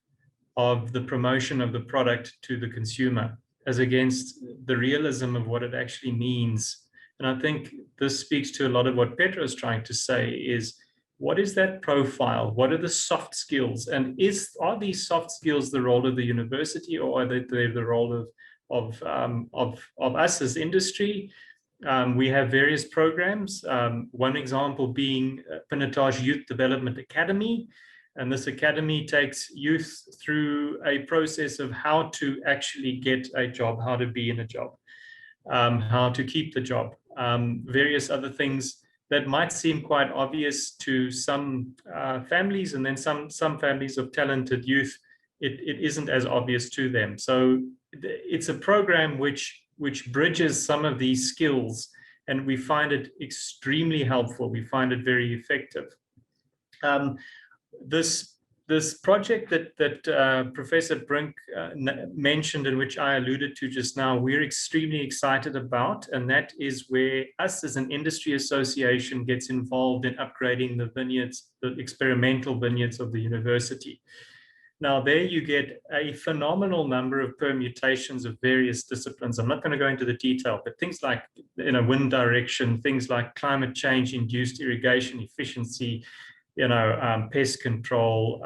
of the promotion of the product to the consumer, as against the realism of what it actually means. And I think this speaks to a lot of what Pedro is trying to say is, what is that profile? What are the soft skills? And are these soft skills the role of the university, or are they the role of us as industry? We have various programs. One example being Pinotage Youth Development Academy. And this academy takes youth through a process of how to actually get a job, how to be in a job, how to keep the job, various other things that might seem quite obvious to some families, and then some families of talented youth, it isn't as obvious to them. So it's a program which bridges some of these skills, and we find it extremely helpful. We find it very effective. This project that Professor Brink mentioned, and which I alluded to just now, we're extremely excited about, and that is where us as an industry association gets involved in upgrading the vineyards, the experimental vineyards of the university. Now, there you get a phenomenal number of permutations of various disciplines. I'm not going to go into the detail, but things like, you know, wind direction, things like climate change, induced irrigation efficiency, you know, pest control,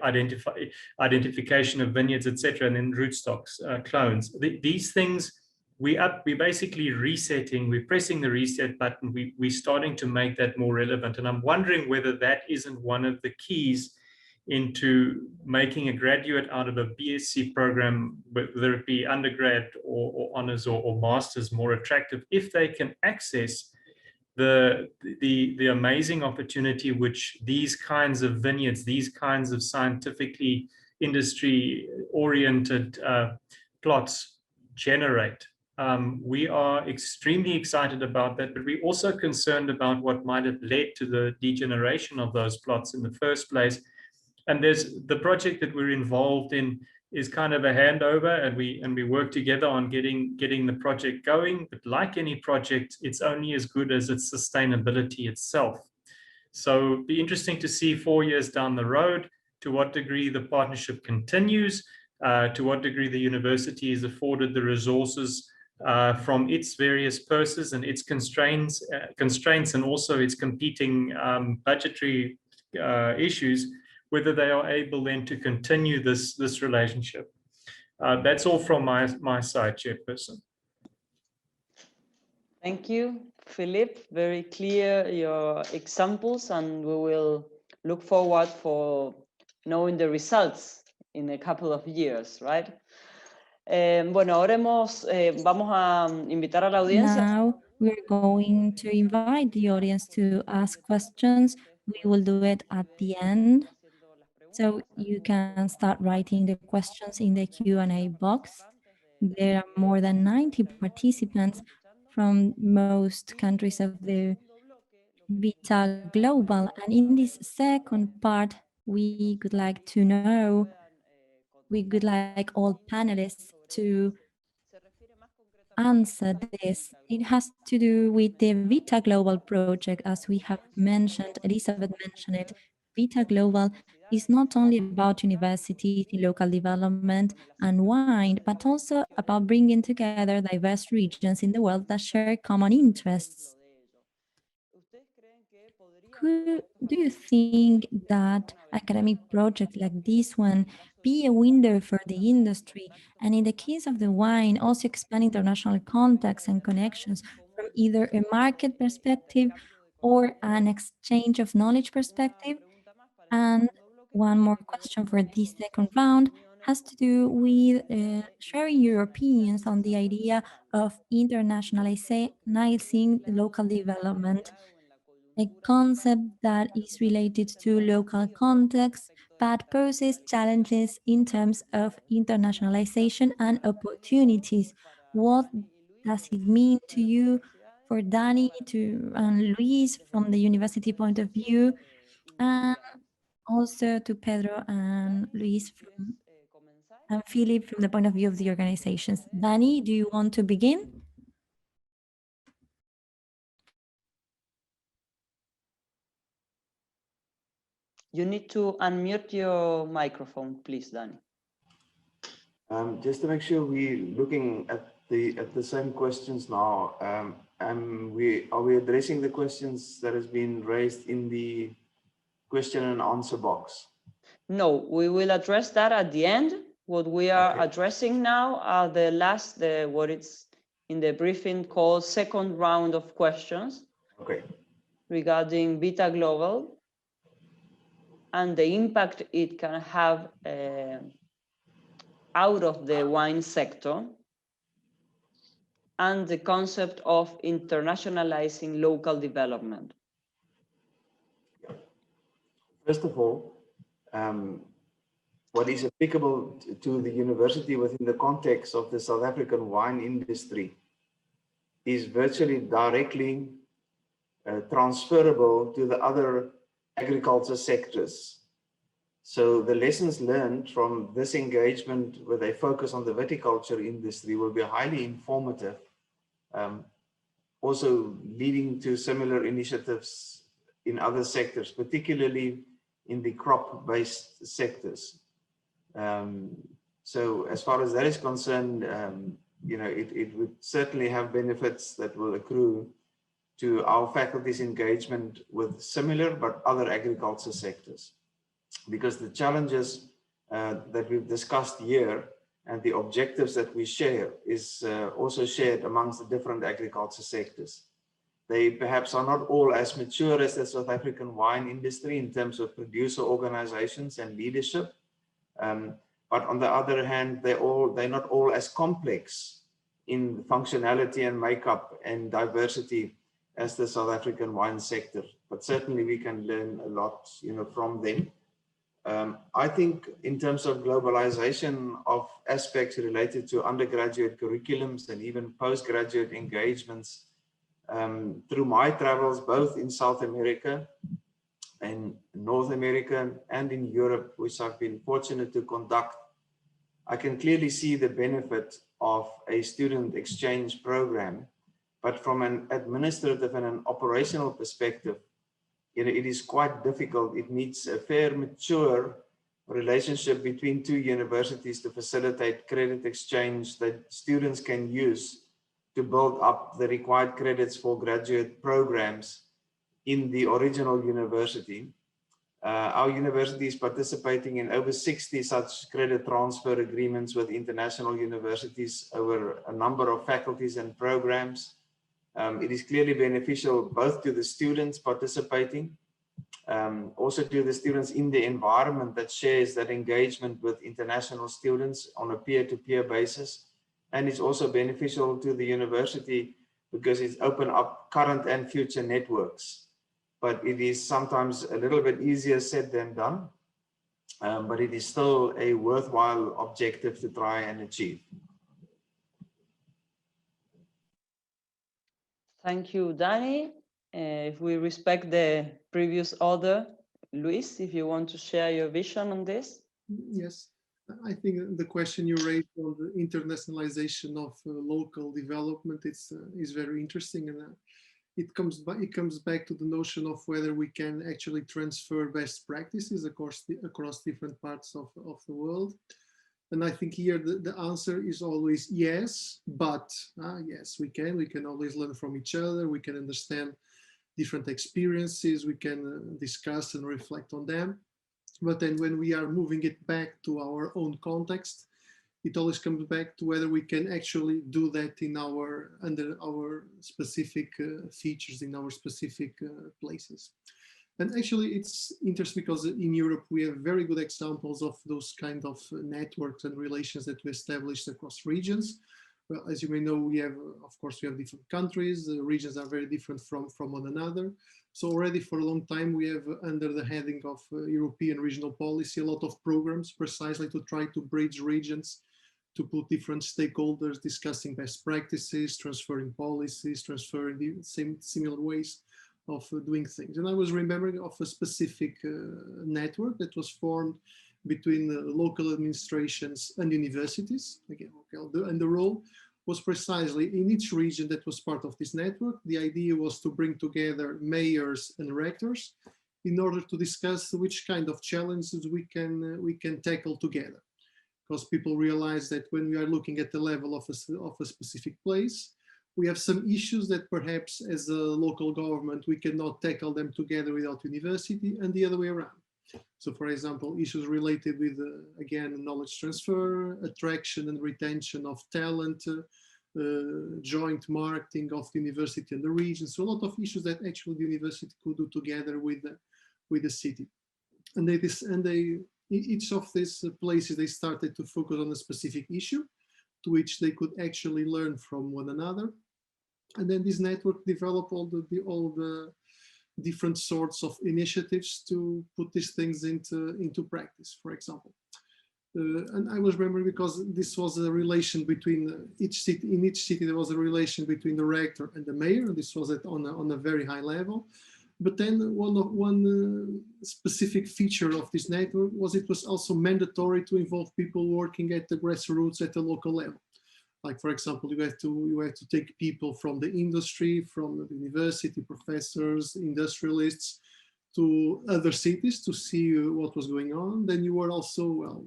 identification of vineyards, etc., and then rootstocks, clones. These things, we're basically resetting, we're pressing the reset button, we're starting to make that more relevant. And I'm wondering whether that isn't one of the keys into making a graduate out of a BSc program, whether it be undergrad or honors or masters, more attractive if they can access the amazing opportunity which these kinds of vineyards, these kinds of scientifically industry-oriented plots generate. We are extremely excited about that, but we're also concerned about what might have led to the degeneration of those plots in the first place. And there's the project that we're involved in is kind of a handover, and we work together on getting the project going. But like any project, it's only as good as its sustainability itself. So it'd be interesting to see 4 years down the road to what degree the partnership continues, to what degree the university is afforded the resources from its various purses and its constraints, and also its competing budgetary issues, whether they are able then to continue this relationship. That's all from my side, Chairperson. Thank you, Philip. Very clear your examples, and we will look forward for knowing the results in a couple of years, right? Bueno, ahora vamos a invitar a la audiencia. Now we're going to invite the audience to ask questions. We will do it at the end. So you can start writing the questions in the Q&A box. There are more than 90 participants from most countries of the Vita Global. And in this second part, we would like to know, we would like all panelists to answer this. It has to do with the Vita Global project, as we have mentioned, Elizabeth mentioned it. Vita Global is not only about universities, local development and wine, but also about bringing together diverse regions in the world that share common interests. Do you think that academic projects like this one be a window for the industry, and in the case of the wine, also expand international contacts and connections from either a market perspective or an exchange of knowledge perspective? And one more question for this second round has to do with sharing your opinions on the idea of internationalizing local development, a concept that is related to local context, but poses challenges in terms of internationalization and opportunities. What does it mean to you, for Danny and Luis from the university point of view, and also to Pedro and Luis and Philip from the point of view of the organizations? Danny, do you want to begin? You need to unmute your microphone, please, Danny. Just to make sure we're looking at the same questions now. Are we addressing the questions that has been raised in the question and answer box? No, we will address that at the end. What we are addressing now are what it's in the briefing called second round of questions. Okay. Regarding Vita Global and the impact it can have out of the wine sector, and the concept of internationalizing local development. First of all, what is applicable to the university within the context of the South African wine industry is virtually directly transferable to the other agriculture sectors. So the lessons learned from this engagement with a focus on the viticulture industry will be highly informative, also leading to similar initiatives in other sectors, particularly in the crop-based sectors. So as far as that is concerned, it would certainly have benefits that will accrue to our faculty's engagement with similar but other agriculture sectors. Because the challenges that we've discussed here and the objectives that we share is also shared amongst the different agriculture sectors. They perhaps are not all as mature as the South African wine industry in terms of producer organizations and leadership. But on the other hand, they're not all as complex in functionality and makeup and diversity as the South African wine sector. But certainly we can learn a lot, from them. I think in terms of globalization of aspects related to undergraduate curriculums and even postgraduate engagements, through my travels both in South America and North America and in Europe, which I've been fortunate to conduct, I can clearly see the benefit of a student exchange program. But from an administrative and an operational perspective, it is quite difficult. It needs a fair, mature relationship between two universities to facilitate credit exchange that students can use to build up the required credits for graduate programs in the original university. Our university is participating in over 60 such credit transfer agreements with international universities over a number of faculties and programs. It is clearly beneficial both to the students participating, also to the students in the environment that shares that engagement with international students on a peer-to-peer basis. And it's also beneficial to the university because it's opened up current and future networks. But it is sometimes a little bit easier said than done, but it is still a worthwhile objective to try and achieve. Thank you, Danny. If we respect the previous order, Luis, if you want to share your vision on this. Yes, I think the question you raised on the internationalization of local development is very interesting, and it comes back to the notion of whether we can actually transfer best practices across different parts of the world. And I think here the answer is always yes, but yes, we can always learn from each other. We can understand different experiences. We can discuss and reflect on them. But then when we are moving it back to our own context, it always comes back to whether we can actually do that under our specific features, in our specific places. And actually it's interesting because in Europe, we have very good examples of those kind of networks and relations that we established across regions. Well, as you may know, we have different countries. The regions are very different from one another. So already for a long time, we have under the heading of European regional policy, a lot of programs precisely to try to bridge regions, to put different stakeholders discussing best practices, transferring policies, transferring the similar ways of doing things. And I was remembering of a specific network that was formed between local administrations and universities. Again, and the role was precisely in each region that was part of this network. The idea was to bring together mayors and rectors in order to discuss which kind of challenges we can tackle together. Because people realize that when we are looking at the level of a specific place, we have some issues that perhaps as a local government, we cannot tackle them together without university, and the other way around. So for example, issues related with, again, knowledge transfer, attraction and retention of talent, joint marketing of the university and the region. So a lot of issues that actually the university could do together with the city. And each of these places, they started to focus on a specific issue to which they could actually learn from one another. And then this network developed all the different sorts of initiatives to put these things into practice, for example. And I was remembering because this was a relation between each city. In each city, there was a relation between the rector and the mayor, and this was on a very high level. But then one specific feature of this network was it was also mandatory to involve people working at the grassroots at the local level. Like, for example, you have to take people from the industry, from the university, professors, industrialists, to other cities to see what was going on. Then you were also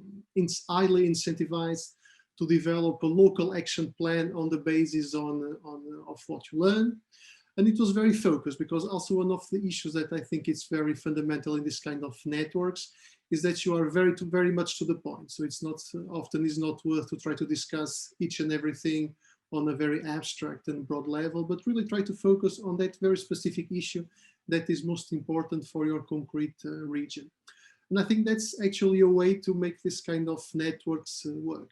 highly incentivized to develop a local action plan on the basis of what you learn. And it was very focused, because also one of the issues that I think is very fundamental in this kind of networks is that you are very much to the point. So it's not often is not worth to try to discuss each and everything on a very abstract and broad level, but really try to focus on that very specific issue that is most important for your concrete region. And I think that's actually a way to make this kind of networks work.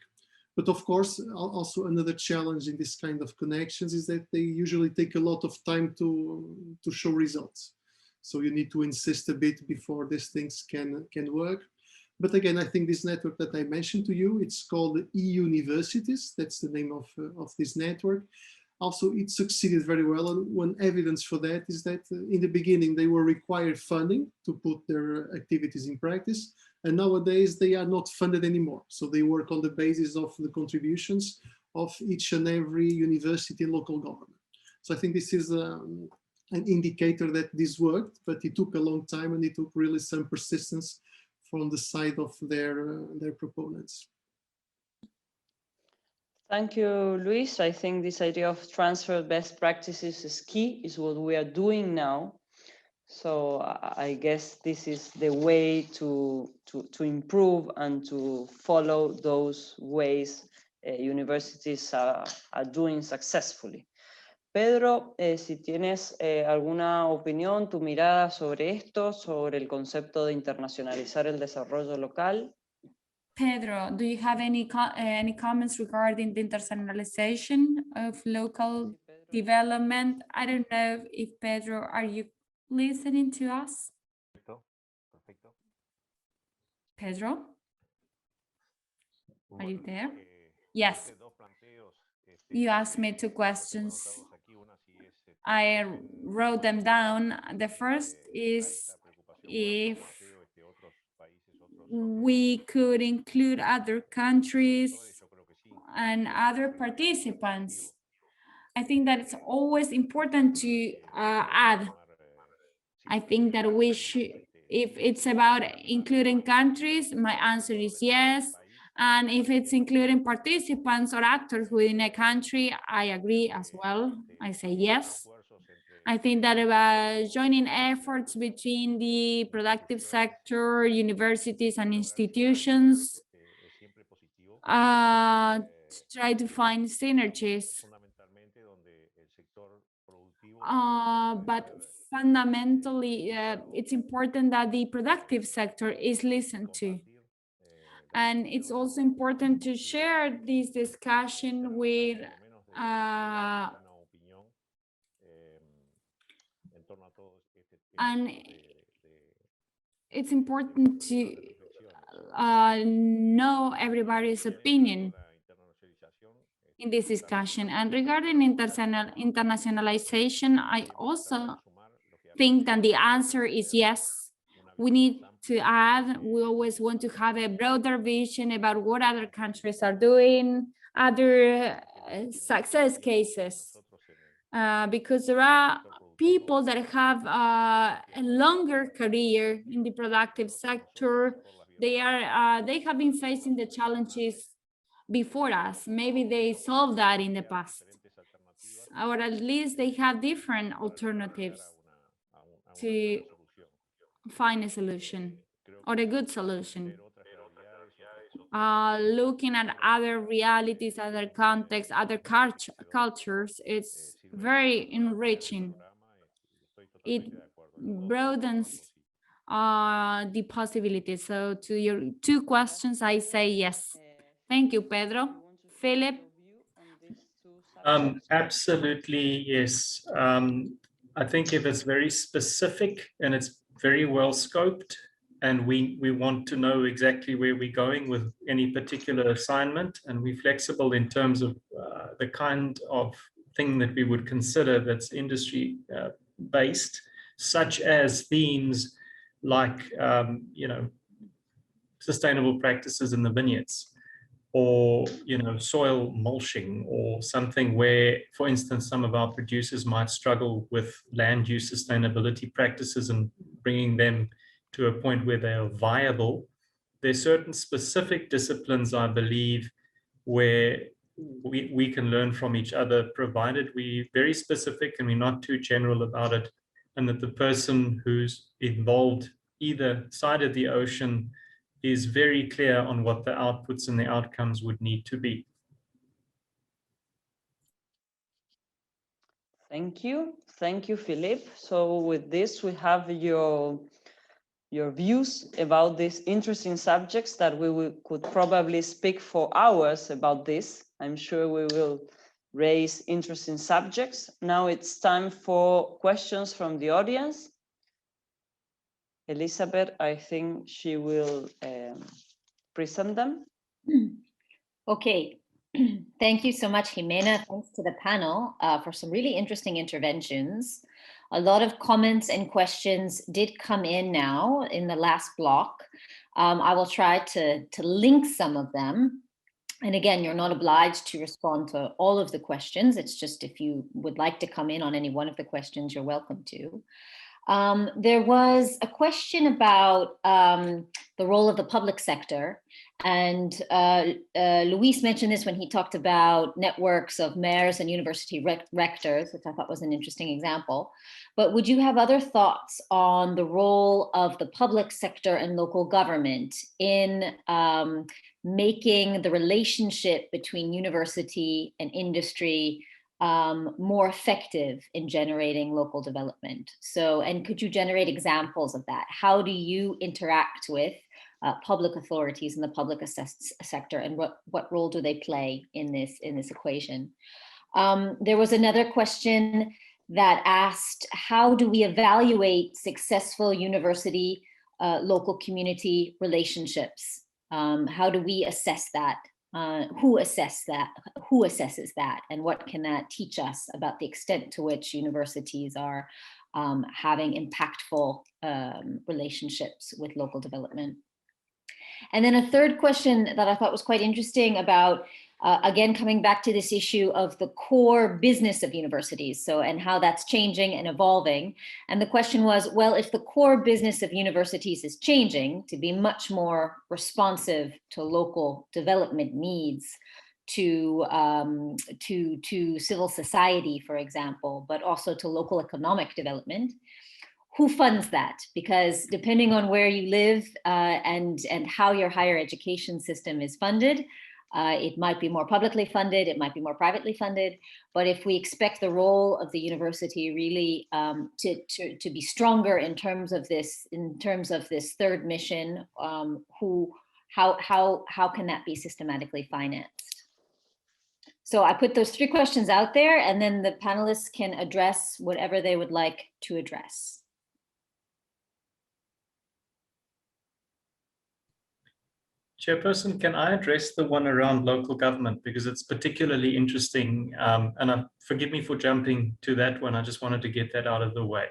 But of course, also another challenge in this kind of connections is that they usually take a lot of time to show results. So you need to insist a bit before these things can work. But again, I think this network that I mentioned to you, it's called e-Universities. That's the name of this network. Also, it succeeded very well. And one evidence for that is that in the beginning, they were required funding to put their activities in practice. And nowadays, they are not funded anymore. So they work on the basis of the contributions of each and every university and local government. So I think this is an indicator that this worked, but it took a long time and it took really some persistence from the side of their proponents. Thank you, Luis. I think this idea of transfer best practices is key, is what we are doing now. So I guess this is the way to improve and to follow those ways universities are doing successfully. Pedro, si tienes alguna opinión, tu mirada sobre esto, sobre el concepto de internacionalizar el desarrollo local. Pedro, do you have any comments regarding the internationalization of local development? I don't know if Pedro, are you listening to us? Perfecto. Pedro? Are you there? Yes. You asked me two questions. I wrote them down. The first is if we could include other countries and other participants. I think that it's always important to add. I think that we should, if it's about including countries, my answer is yes. And if it's including participants or actors within a country, I agree as well. I say yes. I think that about joining efforts between the productive sector, universities and institutions, try to find synergies. But fundamentally, it's important that the productive sector is listened to. And it's also important to share this discussion with and it's important to know everybody's opinion in this discussion. And regarding internationalization, I also think that the answer is yes. We need to add, we always want to have a broader vision about what other countries are doing, other success cases, because there are people that have a longer career in the productive sector, they have been facing the challenges before us. Maybe they solved that in the past, or at least they have different alternatives to find a solution or a good solution. Looking at other realities, other contexts, other cultures, it's very enriching. It broadens the possibilities. So to your two questions, I say yes. Thank you, Pedro. Philip? Absolutely, yes. I think if it's very specific and it's very well scoped, and we want to know exactly where we're going with any particular assignment, and we're flexible in terms of the kind of thing that we would consider that's industry based, such as themes like sustainable practices in the vineyards, or soil mulching, or something where, for instance, some of our producers might struggle with land use sustainability practices and bringing them to a point where they are viable. There's certain specific disciplines, I believe, where we can learn from each other, provided we're very specific and we're not too general about it, and that the person who's involved either side of the ocean is very clear on what the outputs and the outcomes would need to be. Thank you, Philippe. So with this, we have your views about these interesting subjects that we could probably speak for hours about this. I'm sure we will raise interesting subjects. Now it's time for questions from the audience. Elizabeth, I think she will present them. Okay. Thank you so much, Jimena. Thanks to the panel for some really interesting interventions. A lot of comments and questions did come in now in the last block. I will try to link some of them. And again, you're not obliged to respond to all of the questions. It's just if you would like to come in on any one of the questions, you're welcome to. There was a question about the role of the public sector. And Luis mentioned this when he talked about networks of mayors and university rectors, which I thought was an interesting example. But would you have other thoughts on the role of the public sector and local government in making the relationship between university and industry more effective in generating local development? So, and could you generate examples of that? How do you interact with public authorities in the public sector, and what role do they play in this equation? There was another question that asked, how do we evaluate successful university local community relationships? How do we assess that? Who assesses that, and what can that teach us about the extent to which universities are having impactful relationships with local development? And then a third question that I thought was quite interesting about, again, coming back to this issue of the core business of universities, so, and how that's changing and evolving. And the question was, well, if the core business of universities is changing to be much more responsive to local development needs, to civil society, for example, but also to local economic development, who funds that? Because depending on where you live and how your higher education system is funded, it might be more publicly funded, it might be more privately funded. But if we expect the role of the university really to be stronger in terms of this third mission, how can that be systematically financed? So I put those three questions out there, and then the panelists can address whatever they would like to address. Chairperson, can I address the one around local government, because it's particularly interesting, and forgive me for jumping to that one. I just wanted to get that out of the way.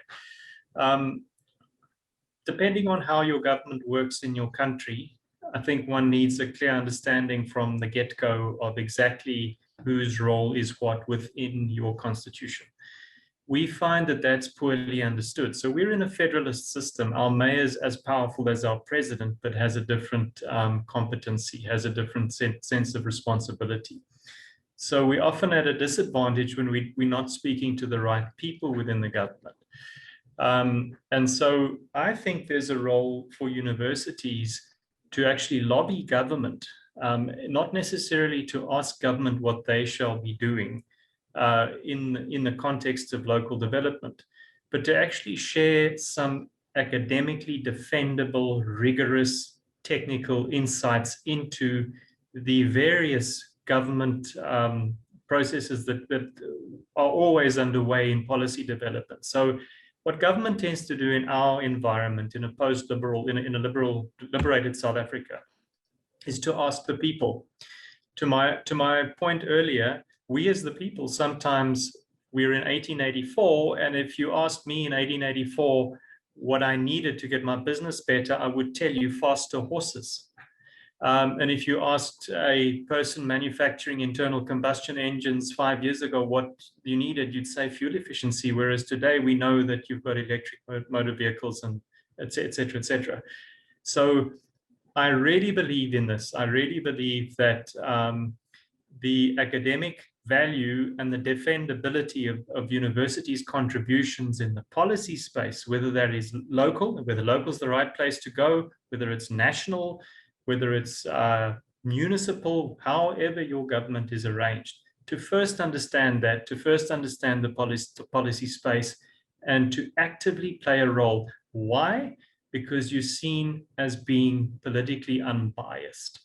Depending on how your government works in your country, I think one needs a clear understanding from the get-go of exactly whose role is what within your constitution. we find that that's poorly understood. So we're in a federalist system. Our mayor is as powerful as our president, but has a different competency, has a different sense of responsibility. So we're often at a disadvantage when we're not speaking to the right people within the government. And so I think there's a role for universities to actually lobby government, not necessarily to ask government what they shall be doing in the context of local development, but to actually share some academically defendable, rigorous, technical insights into the various government processes that are always underway in policy development. So what government tends to do in our environment, in a post-liberal, in a liberated South Africa, is to ask the people. To my point earlier, we as the people, sometimes we're in 1884, and if you asked me in 1884 what I needed to get my business better, I would tell you faster horses. And if you asked a person manufacturing internal combustion engines 5 years ago what you needed, you'd say fuel efficiency, whereas today we know that you've got electric motor vehicles and et cetera, et cetera. So I really believe in this. I really believe that the academic value and the defendability of universities' contributions in the policy space, whether that is local, whether local is the right place to go, whether it's national, whether it's municipal, however your government is arranged, to first understand that, to first understand the policy space, and to actively play a role. Why? Because you're seen as being politically unbiased.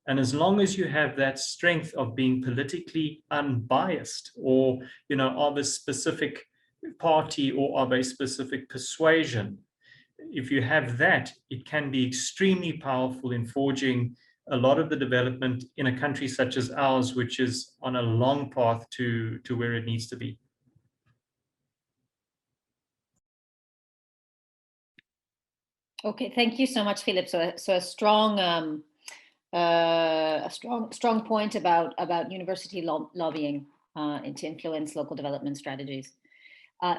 And as long as you have that strength of being politically unbiased, or of a specific party or of a specific persuasion, if you have that, it can be extremely powerful in forging a lot of the development in a country such as ours, which is on a long path to where it needs to be. Okay, thank you so much, Philip. So a strong point about university lobbying to influence local development strategies.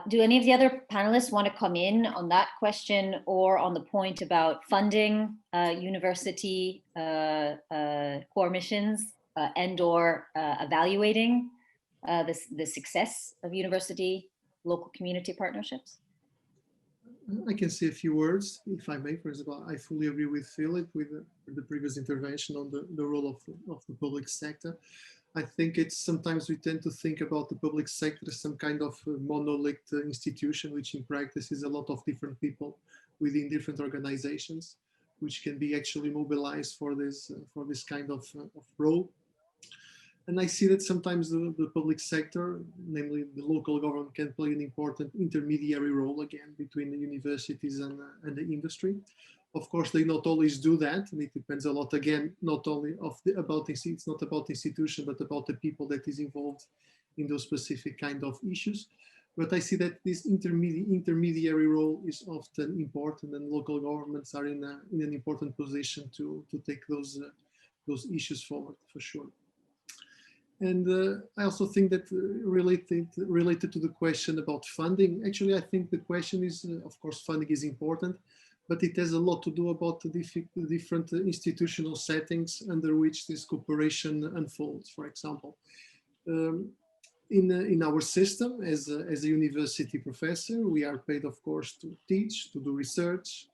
Do any of the other panelists want to come in on that question or on the point about funding university core missions and or evaluating the success of university local community partnerships? I can say a few words, if I may. First of all, I fully agree with Philip with the previous intervention on the role of the public sector. I think it's sometimes we tend to think about the public sector as some kind of monolith institution, which in practice is a lot of different people within different organizations, which can be actually mobilized for this kind of role. And I see that sometimes the public sector, namely the local government, can play an important intermediary role again between the universities and the industry. Of course, they not always do that, and it depends a lot again, not only it's not about the institution, but about the people that is involved in those specific kind of issues. But I see that this intermediary role is often important, and local governments are in an important position to take those issues forward, for sure. And I also think that related to the question about funding, actually, I think the question is, of course, funding is important, but it has a lot to do about the different institutional settings under which this cooperation unfolds. For example, in our system, as a university professor, we are paid, of course, to teach, to do research,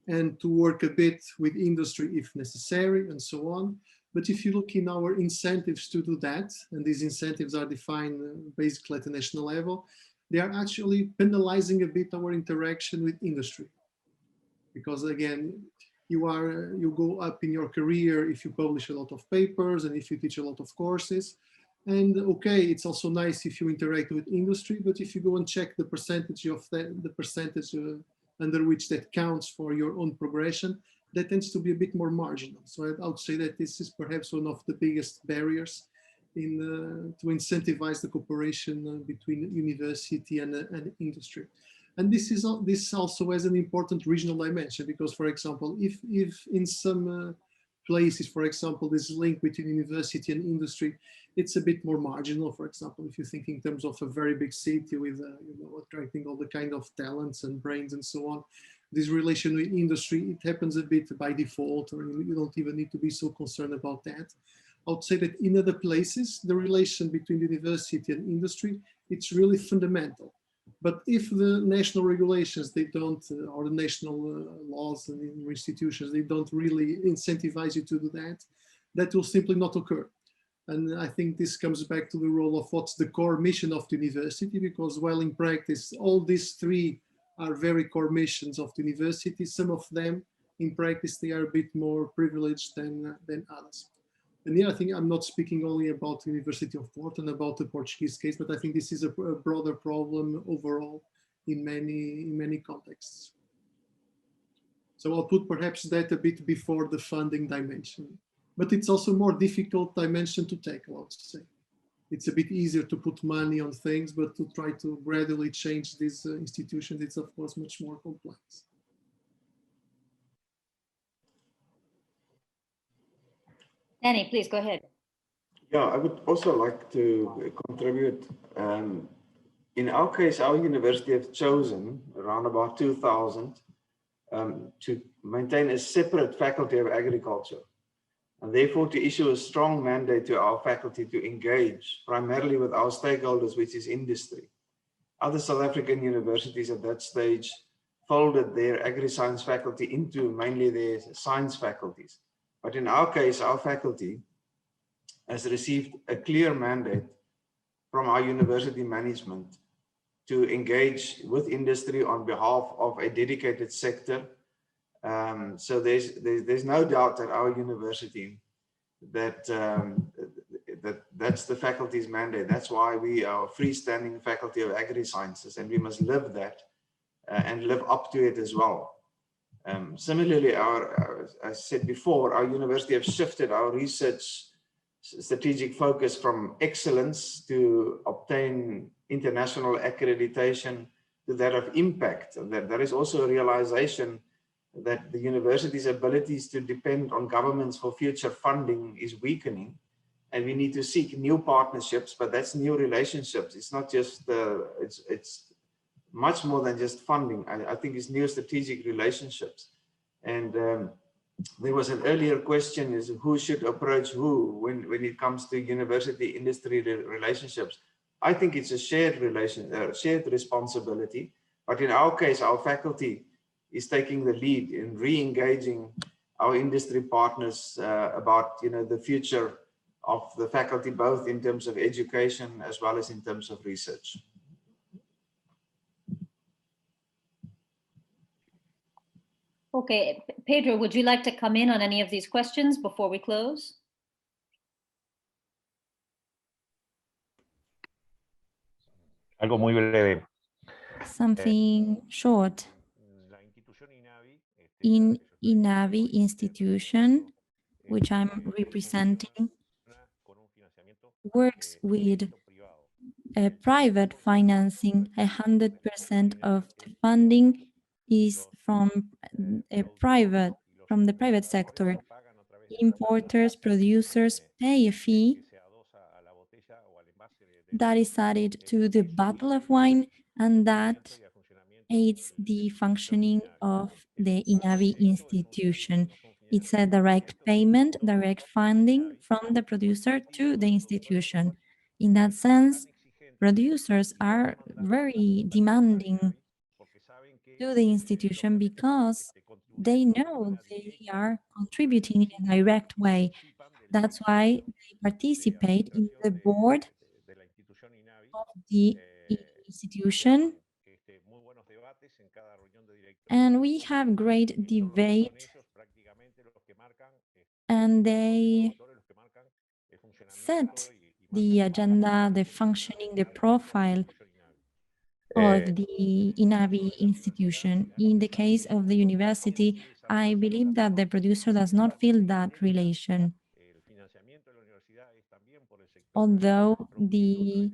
and to work a bit with industry if necessary, and so on. But if you look in our incentives to do that, and these incentives are defined basically at the national level, they are actually penalizing a bit our interaction with industry. Because again, you go up in your career if you publish a lot of papers and if you teach a lot of courses. And okay, it's also nice if you interact with industry, but if you go and check the percentage of the percentage under which that counts for your own progression, that tends to be a bit more marginal. So I would say that this is perhaps one of the biggest barriers to incentivize the cooperation between university and industry. And this also has an important regional dimension, because, for example, if in some places, for example, this link between university and industry, it's a bit more marginal. For example, if you think in terms of a very big city with attracting all the kind of talents and brains and so on, this relation with industry, it happens a bit by default, or you don't even need to be so concerned about that. I would say that in other places, the relation between the university and industry, it's really fundamental. But if the national regulations, they don't, or the national laws and institutions, they don't really incentivize you to do that, that will simply not occur. And I think this comes back to the role of what's the core mission of the university, because while in practice, all these three are very core missions of the university. Some of them in practice, they are a bit more privileged than others. And here I think I'm not speaking only about the University of Porto and about the Portuguese case, but I think this is a broader problem overall in many contexts. So I'll put perhaps that a bit before the funding dimension, but it's also more difficult dimension to tackle, I would say. It's a bit easier to put money on things, but to try to gradually change these institutions, it's of course much more complex. Danny, please go ahead. Yeah, I would also like to contribute. In our case, our university has chosen around about 2000 to maintain a separate faculty of agriculture, and therefore to issue a strong mandate to our faculty to engage primarily with our stakeholders, which is industry. Other South African universities at that stage folded their agri-science faculty into mainly their science faculties. But in our case, our faculty has received a clear mandate from our university management to engage with industry on behalf of a dedicated sector. So there's no doubt at our university that that's the faculty's mandate. That's why we are a freestanding faculty of agri-sciences, and we must live that and live up to it as well. Similarly, as I said before, our university have shifted our research strategic focus from excellence to obtain international accreditation to that of impact. That there is also a realization that the university's abilities to depend on governments for future funding is weakening, and we need to seek new partnerships, but that's new relationships. It's not just, it's much more than just funding. I think it's new strategic relationships. And there was an earlier question, is who should approach who when it comes to university industry relationships. I think it's a shared shared responsibility, but in our case, our faculty is taking the lead in re-engaging our industry partners about the future of the faculty, both in terms of education as well as in terms of research. Okay, Pedro, would you like to come in on any of these questions before we close? Algo muy breve. Something short. In INAVI institution, which I'm representing, works with private financing. 100% of the funding is from the private sector. Importers, producers pay a fee that is added to the bottle of wine, and that aids the functioning of the INAVI institution. It's a direct payment, direct funding from the producer to the institution. In that sense, producers are very demanding to the institution because they know they are contributing in a direct way. That's why they participate in the board of the institution, and we have great debate, and they set the agenda, the functioning, the profile of the INAVI institution. In the case of the university, I believe that the producer does not feel that relation. Although the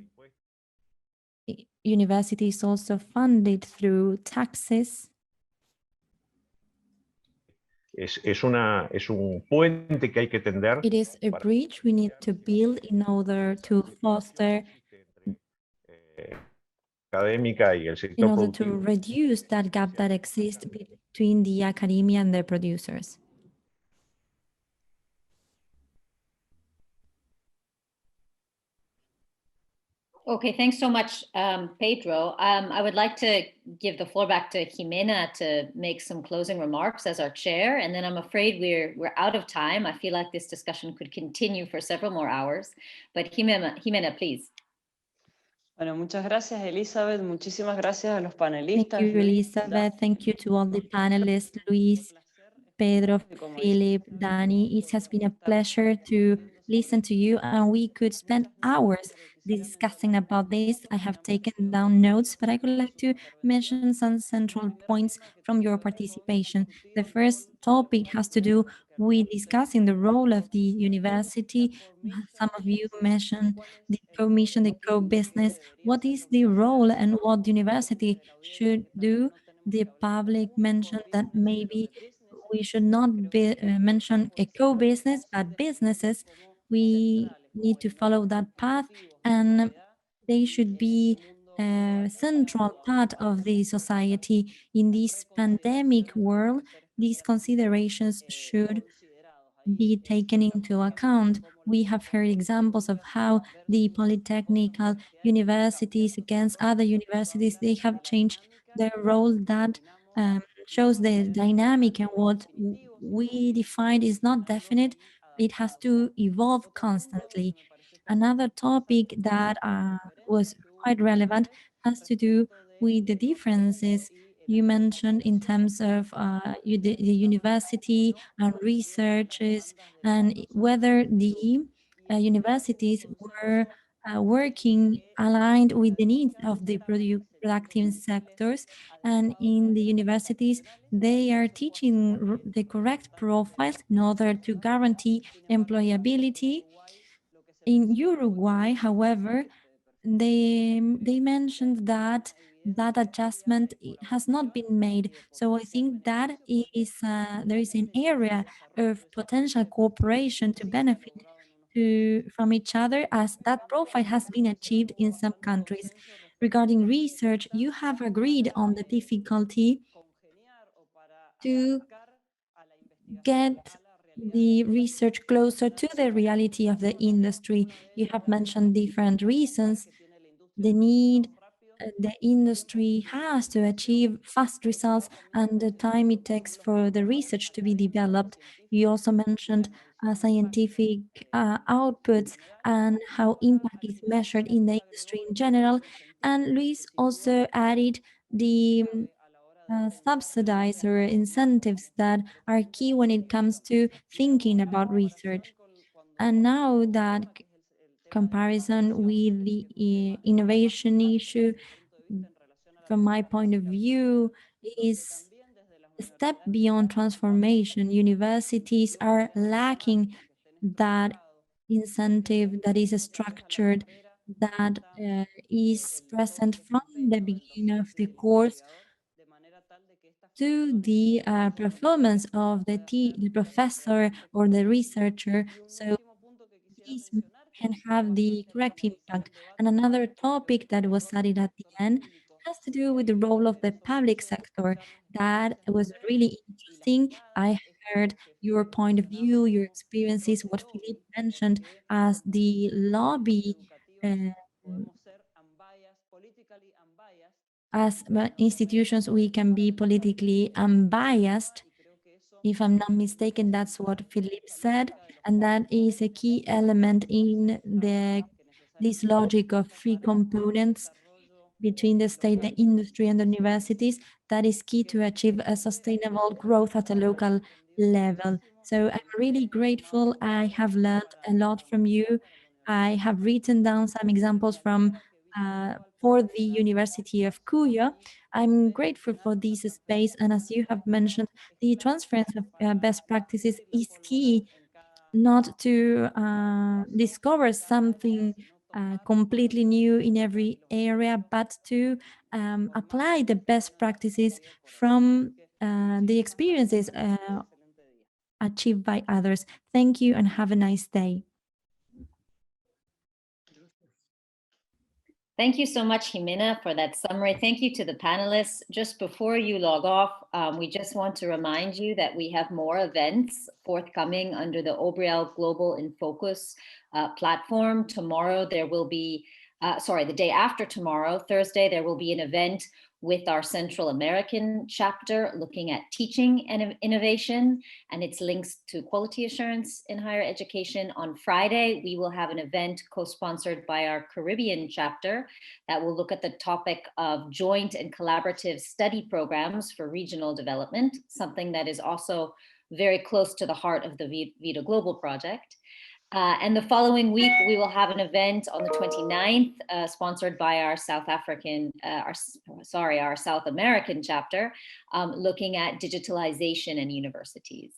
university is also funded through taxes, Es un puente que hay que tender. It is a bridge we need to build in order to foster, Académica y el in sector order to productivo. reduce that gap that exists between the academia and the producers. Okay, thanks so much, Pedro. I would like to give the floor back to Jimena to make some closing remarks as our chair, and then I'm afraid we're out of time. I feel like this discussion could continue for several more hours, but Jimena, please. Bueno, muchas gracias, Elizabeth. Muchísimas gracias a los panelistas. Thank you, Elizabeth. Thank you to all the panelists, Luis, Pedro, Philip, Dani. It has been a pleasure to listen to you, and we could spend hours discussing about this. I have taken down notes, but I would like to mention some central points from your participation. The first topic has to do with discussing the role of the university. Some of you mentioned the co-mission, the co-business. What is the role and what the university should do? The public mentioned that maybe we should not mention a co-business, but businesses. We need to follow that path, and they should be a central part of the society. In this pandemic world, these considerations should be taken into account. We have heard examples of how the polytechnical universities against other universities, they have changed their role. That shows the dynamic, and what we define is not definite. It has to evolve constantly. Another topic that was quite relevant has to do with the differences you mentioned in terms of the university and researches, and whether the universities were working aligned with the needs of the productive sectors. And in the universities, they are teaching the correct profiles in order to guarantee employability. In Uruguay, however, they mentioned that that adjustment has not been made. So I think that is there is an area of potential cooperation to benefit from each other, as that profile has been achieved in some countries. Regarding research, you have agreed on the difficulty to get the research closer to the reality of the industry. You have mentioned different reasons. The need the industry has to achieve fast results and the time it takes for the research to be developed. You also mentioned scientific outputs and how impact is measured in the industry in general. And Luis also added the subsidies or incentives that are key when it comes to thinking about research. And now that comparison with the innovation issue, from my point of view, is a step beyond transformation. Universities are lacking that incentive that is structured, that is present from the beginning of the course to the performance of the professor or the researcher. So these can have the correct impact. And another topic that was added at the end has to do with the role of the public sector. That was really interesting. I heard your point of view, your experiences, what Philippe mentioned as the lobby. As institutions, we can be politically unbiased. If I'm not mistaken, that's what Philippe said, and that is a key element in this logic of free components between the state, the industry, and the universities. That is key to achieve a sustainable growth at a local level. So I'm really grateful. I have learned a lot from you. I have written down some examples from for the University of Cuyo. I'm grateful for this space, and as you have mentioned, the transference of best practices is key, not to discover something completely new in every area, but to apply the best practices from the experiences achieved by others. Thank you and have a nice day. Thank you so much, Jimena, for that summary. Thank you to the panelists. Just before you log off, we just want to remind you that we have more events forthcoming under the Obriel Global in Focus platform. Tomorrow there will be, the day after tomorrow, Thursday, there will be an event with our Central American chapter looking at teaching and innovation and its links to quality assurance in higher education. On Friday, we will have an event co-sponsored by our Caribbean chapter that will look at the topic of joint and collaborative study programs for regional development, something that is also very close to the heart of the Vita Global project. And the following week, we will have an event on the 29th, sponsored by our South American chapter, looking at digitalization in universities.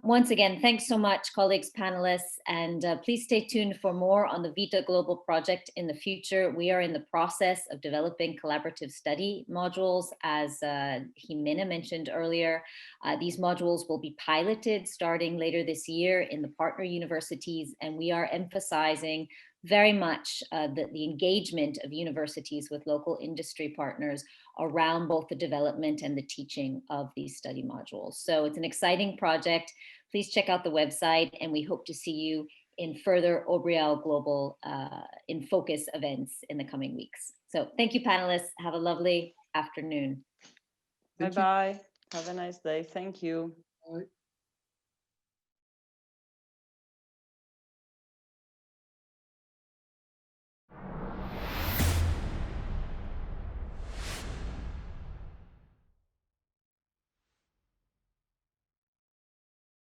Once again, thanks so much, colleagues, panelists, and please stay tuned for more on the Vita Global project in the future. We are in the process of developing collaborative study modules, as Jimena mentioned earlier. These modules will be piloted starting later this year in the partner universities, and we are emphasizing very much the engagement of universities with local industry partners around both the development and the teaching of these study modules. So it's an exciting project. Please check out the website, and we hope to see you in further Obriel Global in Focus events in the coming weeks. So thank you, panelists. Have a lovely afternoon. Bye-bye. Have a nice day. Thank you. Bye.